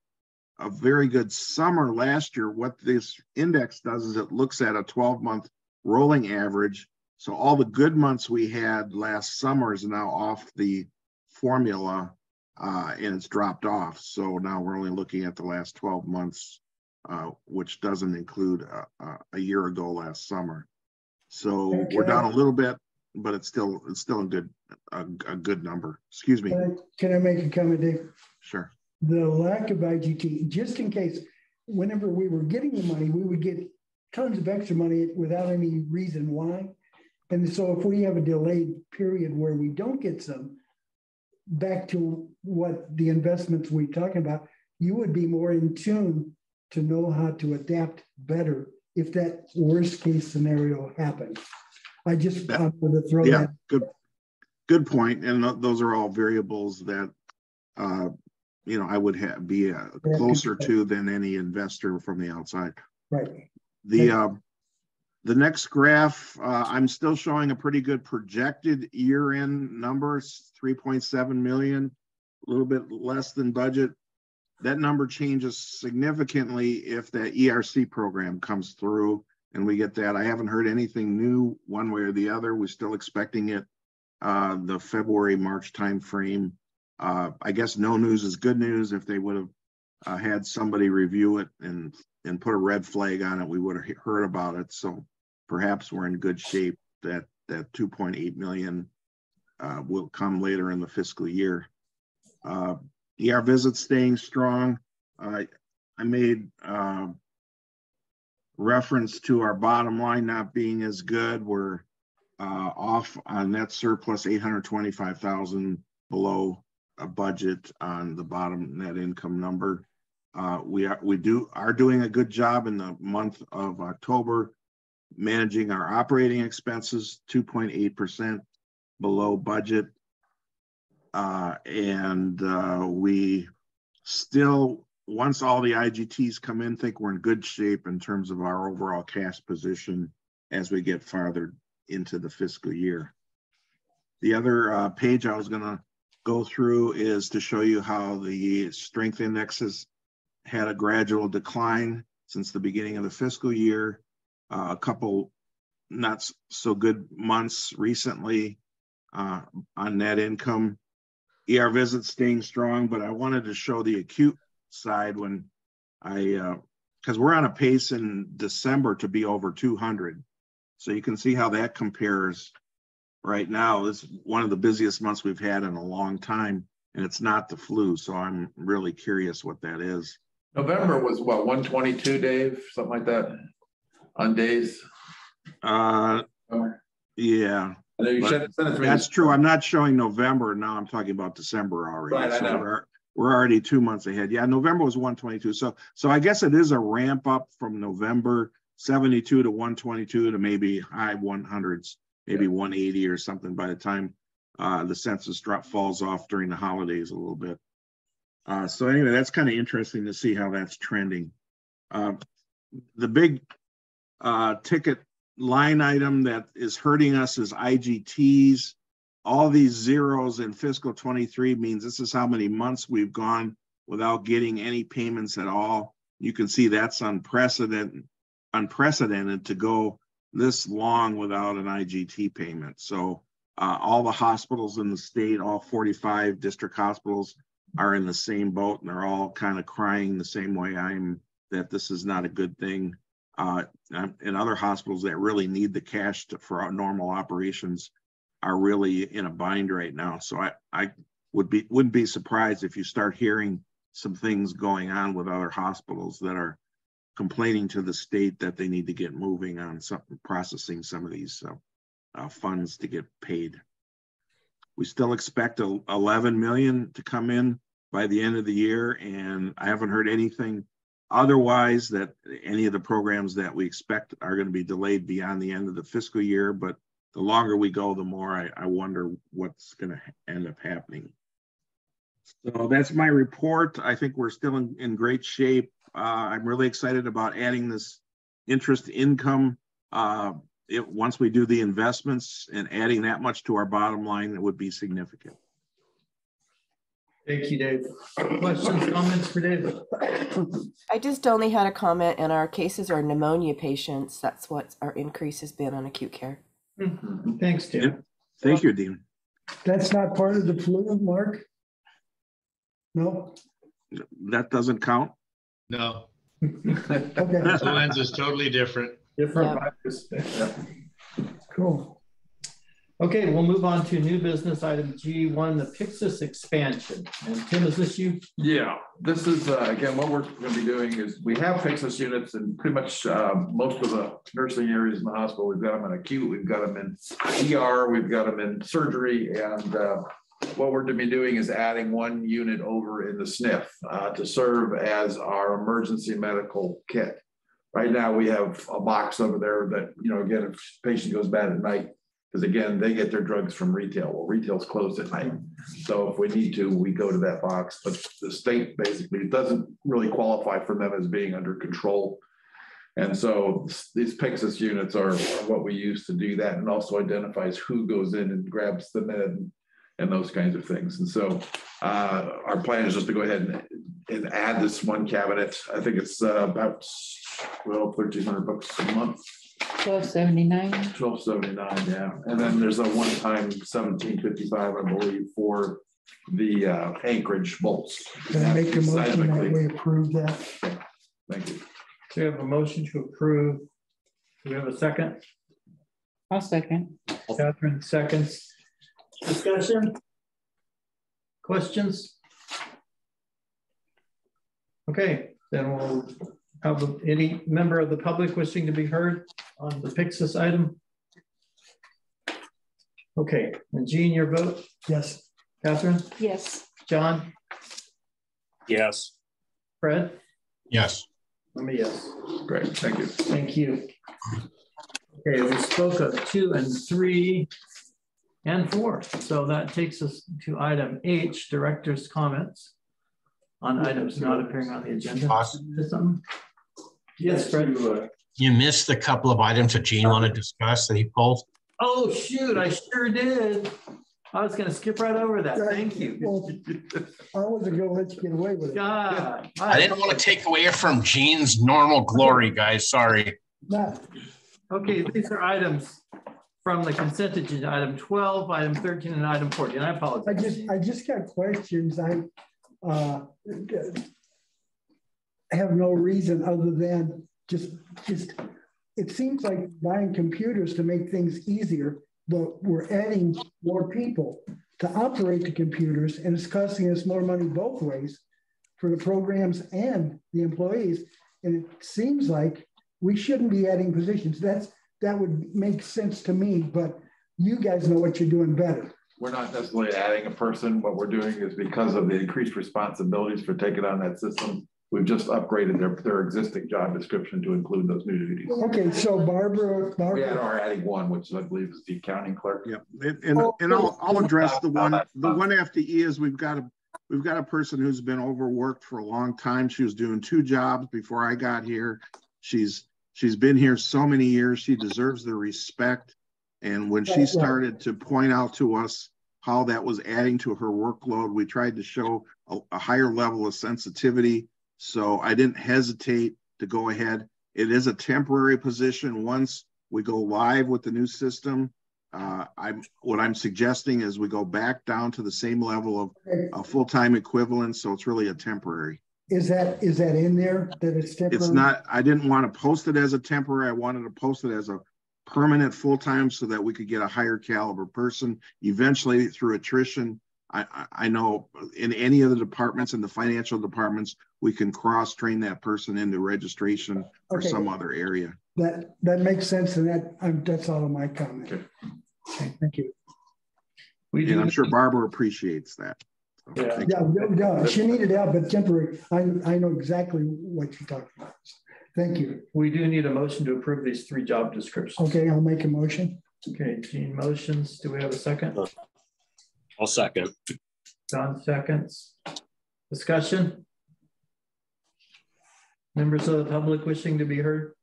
Speaker 2: a very good summer last year. What this index does is it looks at a 12-month rolling average. So all the good months we had last summer is now off the formula, and it's dropped off. So now we're only looking at the last 12 months, which doesn't include a year ago last summer. So
Speaker 4: Okay.
Speaker 2: we're down a little bit, but it's still a good number. Excuse me.
Speaker 4: Can I make a comment, Dave?
Speaker 2: Sure.
Speaker 4: The lack of IGT, just in case, whenever we were getting the money, we would get tons of extra money without any reason why. And so if we have a delayed period where we don't get some, back to what the investments we're talking about, you would be more in tune to know how to adapt better if that worst case scenario happens. I just wanted to throw that.
Speaker 2: Good point. And those are all variables that I would be closer to than any investor from the outside.
Speaker 4: Right.
Speaker 2: The next graph, I'm still showing a pretty good projected year-end numbers, 3.7 million, a little bit less than budget. That number changes significantly if that ERC program comes through and we get that. I haven't heard anything new one way or the other. We're still expecting it the February, March timeframe. I guess no news is good news. If they would have had somebody review it and put a red flag on it, we would have heard about it. So perhaps we're in good shape that 2.8 million will come later in the fiscal year. ER visits staying strong. I made reference to our bottom line not being as good. We're off on net surplus, 825,000 below a budget on the bottom net income number. We are doing a good job in the month of October managing our operating expenses, 2.8% below budget. We still, once all the IGTs come in, think we're in good shape in terms of our overall cash position as we get farther into the fiscal year. The other page I was going to go through is to show you how the strength indexes had a gradual decline since the beginning of the fiscal year. A couple not so good months recently on net income. ER visits staying strong, but I wanted to show the acute side when because we're on a pace in December to be over 200. So you can see how that compares right now. This is one of the busiest months we've had in a long time, and it's not the flu. So I'm really curious what that is.
Speaker 3: November was what, 122, Dave? Something like that on days?
Speaker 2: Yeah. That's true. I'm not showing November. Now I'm talking about December already.
Speaker 3: Right,
Speaker 2: so we're already 2 months ahead. Yeah, November was 122. So I guess it is a ramp up from November 72 to 122 to maybe high 100s, maybe 180 or something by the time the census falls off during the holidays a little bit. So anyway, that's kind of interesting to see how that's trending. The big ticket line item that is hurting us is IGTs. All these zeros in fiscal 23 means this is how many months we've gone without getting any payments at all. You can see that's unprecedented to go this long without an IGT payment. So All the hospitals in the state, all 45 district hospitals are in the same boat, and they're all kind of crying the same way I'm, that this is not a good thing. And other hospitals that really need the cash for our normal operations are really in a bind right now. So I wouldn't be surprised if you start hearing some things going on with other hospitals that are complaining to the state that they need to get moving on processing some of these funds to get paid. We still expect 11 million to come in by the end of the year, and I haven't heard anything otherwise that any of the programs that we expect are going to be delayed beyond the end of the fiscal year. But the longer we go, the more I wonder what's going to end up happening. So that's my report. I think we're still in great shape. I'm really excited about adding this interest income. Once we do the investments and adding that much to our bottom line, it would be significant.
Speaker 1: Thank you, Dave. Questions, comments for Dave?
Speaker 16: I just only had a comment, and our cases are pneumonia patients. That's what our increase has been on acute care.
Speaker 1: Mm-hmm. Thanks, Tim.
Speaker 2: Yeah. Thank you, Dean.
Speaker 4: That's not part of the flu, Mark? No?
Speaker 2: That doesn't count?
Speaker 15: No.
Speaker 4: Okay.
Speaker 15: Influenza is totally different.
Speaker 1: Different virus. Yeah.
Speaker 4: Cool.
Speaker 1: Okay, we'll move on to new business item G1, the Pyxis expansion. And Tim, is this you?
Speaker 3: Yeah, this is, again, what we're going to be doing is we have Pyxis units in pretty much most of the nursing areas in the hospital. We've got them in acute, we've got them in ER, we've got them in surgery. And what we're going to be doing is adding one unit over in the SNF to serve as our emergency medical kit. Right now, we have a box over there that, you know, again, if a patient goes bad at night, because again, they get their drugs from retail. Well, retail's closed at night. So if we need to, we go to that box. But the state basically doesn't really qualify for them as being under control. And so these Pyxis units are what we use to do that, and also identifies who goes in and grabs the med and those kinds of things. And so our plan is just to go ahead and add this one cabinet. I think it's about, well, $1,300 a month.
Speaker 5: $1,279.
Speaker 3: $1,279, yeah. And then there's a one-time $1,755, I believe, for the anchorage bolts.
Speaker 4: Can I make a motion that we approve that?
Speaker 3: Okay. Thank you.
Speaker 1: So we have a motion to approve. Do we have a second?
Speaker 5: I'll second.
Speaker 1: Catherine seconds. Discussion? Questions? Okay, then we'll have any member of the public wishing to be heard on the Pyxis item. Okay, and Jean, your vote?
Speaker 4: Yes.
Speaker 1: Catherine?
Speaker 5: Yes.
Speaker 1: John?
Speaker 6: Yes.
Speaker 1: Fred?
Speaker 10: Yes.
Speaker 1: Let me yes.
Speaker 3: Great, thank you.
Speaker 1: Thank you. Okay, we spoke of 2 and 3 and 4. So that takes us to item H, director's comments on items not appearing on the agenda.
Speaker 10: Awesome.
Speaker 1: Yes, Fred.
Speaker 10: You missed a couple of items that Gene wanted to discuss that he pulled.
Speaker 1: Oh, shoot, I sure did. I was going to skip right over that. Thank you.
Speaker 4: Well, I wasn't going to let you get away with it.
Speaker 1: God.
Speaker 10: I didn't want to take away from Gene's normal glory, guys. Sorry.
Speaker 4: No.
Speaker 1: Okay, these are items from the consent agenda, item 12, item 13, and item 14. I apologize.
Speaker 4: I just got questions. I have no reason other than just it seems like buying computers to make things easier, but we're adding more people to operate the computers, and it's costing us more money both ways for the programs and the employees. And it seems like we shouldn't be adding positions. That would make sense to me, but you guys know what you're doing better.
Speaker 3: We're not necessarily adding a person. What we're doing is because of the increased responsibilities for taking on that system, we've just upgraded their existing job description to include those new duties.
Speaker 4: Okay, so Barbara
Speaker 3: we are adding one, which I believe is the accounting clerk.
Speaker 2: Yeah, and I'll address the one FTE is we've got a person who's been overworked for a long time. She was doing 2 jobs before I got here. She's been here so many years. She deserves the respect. And when she started to point out to us how that was adding to her workload, we tried to show a higher level of sensitivity. So I didn't hesitate to go ahead. It is a temporary position. Once we go live with the new system, what I'm suggesting is we go back down to the same level of a full-time equivalent. So it's really a temporary.
Speaker 4: Is that in there that it's temporary?
Speaker 2: It's not, I didn't want to post it as a temporary. I wanted to post it as a permanent full-time so that we could get a higher caliber person. Eventually through attrition, I know in any of the departments, in the financial departments, we can cross-train that person into registration or some other area.
Speaker 4: That makes sense, and that's all of my comment. Okay, thank you.
Speaker 2: And I'm sure Barbara appreciates that. So,
Speaker 4: yeah, she needed help, but temporary. I know exactly what you're talking about. Thank you.
Speaker 1: We do need a motion to approve these 3 job descriptions.
Speaker 4: Okay, I'll make a motion.
Speaker 1: Okay, Gene motions. Do we have a second?
Speaker 6: I'll second.
Speaker 1: John seconds. Discussion? Members of the public wishing to be heard?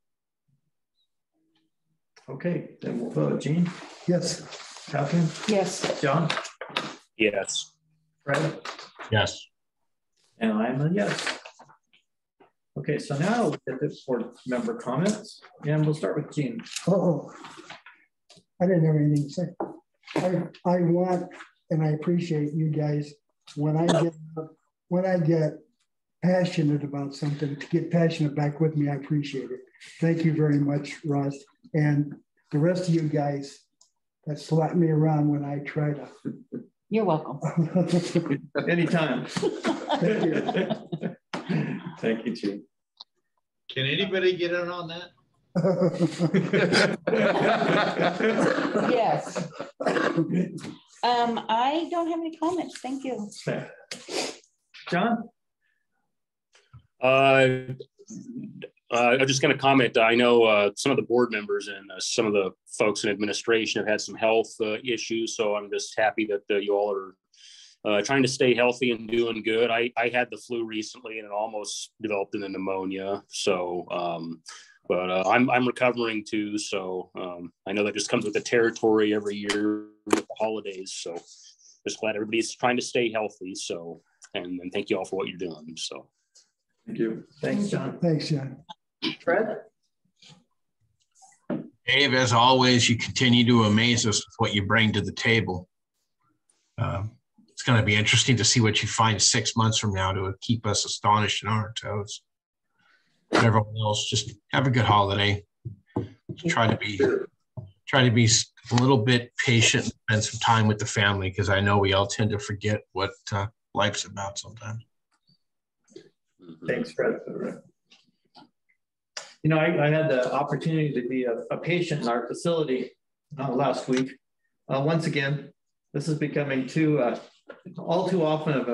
Speaker 1: Okay, then we'll vote. Gene?
Speaker 4: Yes.
Speaker 1: Catherine?
Speaker 5: Yes.
Speaker 1: John?
Speaker 6: Yes.
Speaker 1: Fred?
Speaker 10: Yes.
Speaker 1: And I'm a yes. Okay, so now we get this board member comments, and we'll start with Gene.
Speaker 4: Oh, I didn't have anything to say. I want, and I appreciate you guys when I get passionate about something, to get passionate back with me. I appreciate it. Thank you very much, Ross, and the rest of you guys that slap me around when I try to.
Speaker 5: You're welcome.
Speaker 1: Anytime.
Speaker 4: Thank you.
Speaker 1: Thank you, Gene.
Speaker 15: Can anybody get in on that?
Speaker 5: Yes. I don't have any comments. Thank you.
Speaker 1: John?
Speaker 6: I'm just going to comment. I know some of the board members and some of the folks in administration have had some health issues. So I'm just happy that you all are trying to stay healthy and doing good. I had the flu recently and it almost developed into pneumonia. So, but I'm recovering too. So I know that just comes with the territory every year with the holidays. So just glad everybody's trying to stay healthy. So, and thank you all for what you're doing. So.
Speaker 1: Thank you. Thanks, John.
Speaker 4: Thanks, John.
Speaker 1: Fred?
Speaker 10: Dave, as always, you continue to amaze us with what you bring to the table. It's going to be interesting to see what you find 6 months from now to keep us astonished and on our toes. And everyone else, just have a good holiday. Try to be a little bit patient and spend some time with the family, because I know we all tend to forget what life's about sometimes.
Speaker 1: Thanks, Fred. You know, I had the opportunity to be a patient in our facility last week. Once again, this is becoming all too often of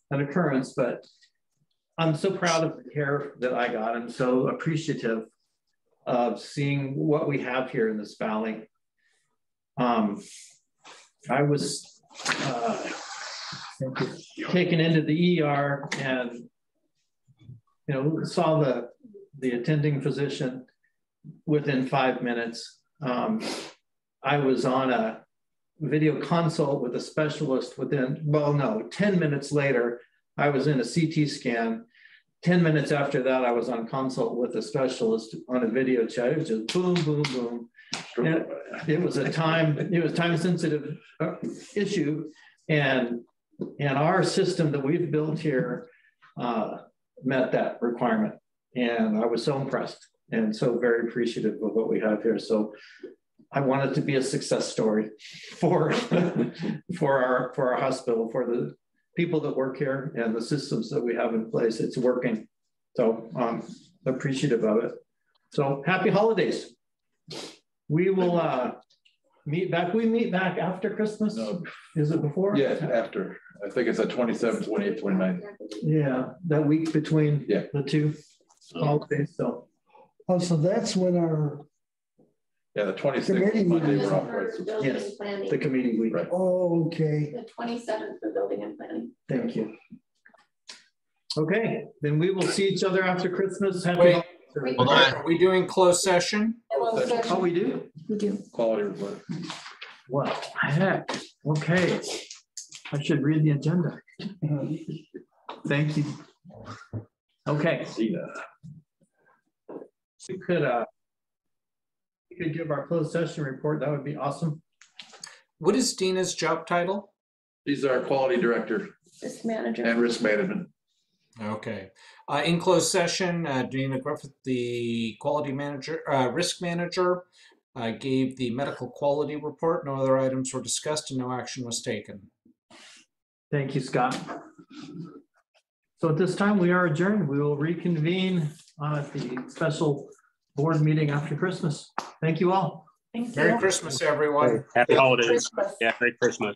Speaker 1: an occurrence, but I'm so proud of the care that I got. I'm so appreciative of seeing what we have here in this valley. I was taken into the ER and saw the attending physician within 5 minutes. I was on a video consult with a specialist within, 10 minutes later, I was in a CT scan. 10 minutes after that, I was on consult with a specialist on a video chat. It was just boom, boom, boom. And it was time sensitive issue. And our system that we've built here met that requirement. And I was so impressed and so very appreciative of what we have here. So I want it to be a success story for our hospital, for the people that work here and the systems that we have in place. It's working. So I'm appreciative of it. So happy holidays. We will meet back. We meet back after Christmas. No. Is it before?
Speaker 3: Yeah, after. I think it's the 27th, 28th, 29th.
Speaker 1: Yeah, that week between the two holidays. So
Speaker 4: that's when our
Speaker 3: the 26th Monday we're off, right?
Speaker 1: Yes, the committee week.
Speaker 3: Right.
Speaker 4: Oh, okay.
Speaker 11: The 27th for building and planning.
Speaker 1: Thank you. Okay, then we will see each other after Christmas.
Speaker 8: Wait, are we doing closed session?
Speaker 1: Oh, we do?
Speaker 11: We do.
Speaker 3: Quality report.
Speaker 1: What the heck? Okay. I should read the agenda. Thank you. Okay.
Speaker 3: See ya.
Speaker 1: We could you could give our closed session report, that would be awesome.
Speaker 8: What is Dina's job title?
Speaker 3: She's our quality director
Speaker 11: Risk manager.
Speaker 3: and risk management.
Speaker 8: Okay. In closed session, Dina Griffith, the quality manager, risk manager, gave the medical quality report. No other items were discussed and no action was taken.
Speaker 1: Thank you, Scott. So at this time, we are adjourned. We will reconvene at the special board meeting after Christmas. Thank you all.
Speaker 11: Thank you.
Speaker 8: Merry Christmas, everyone.
Speaker 6: Happy holidays. Yeah, Merry Christmas.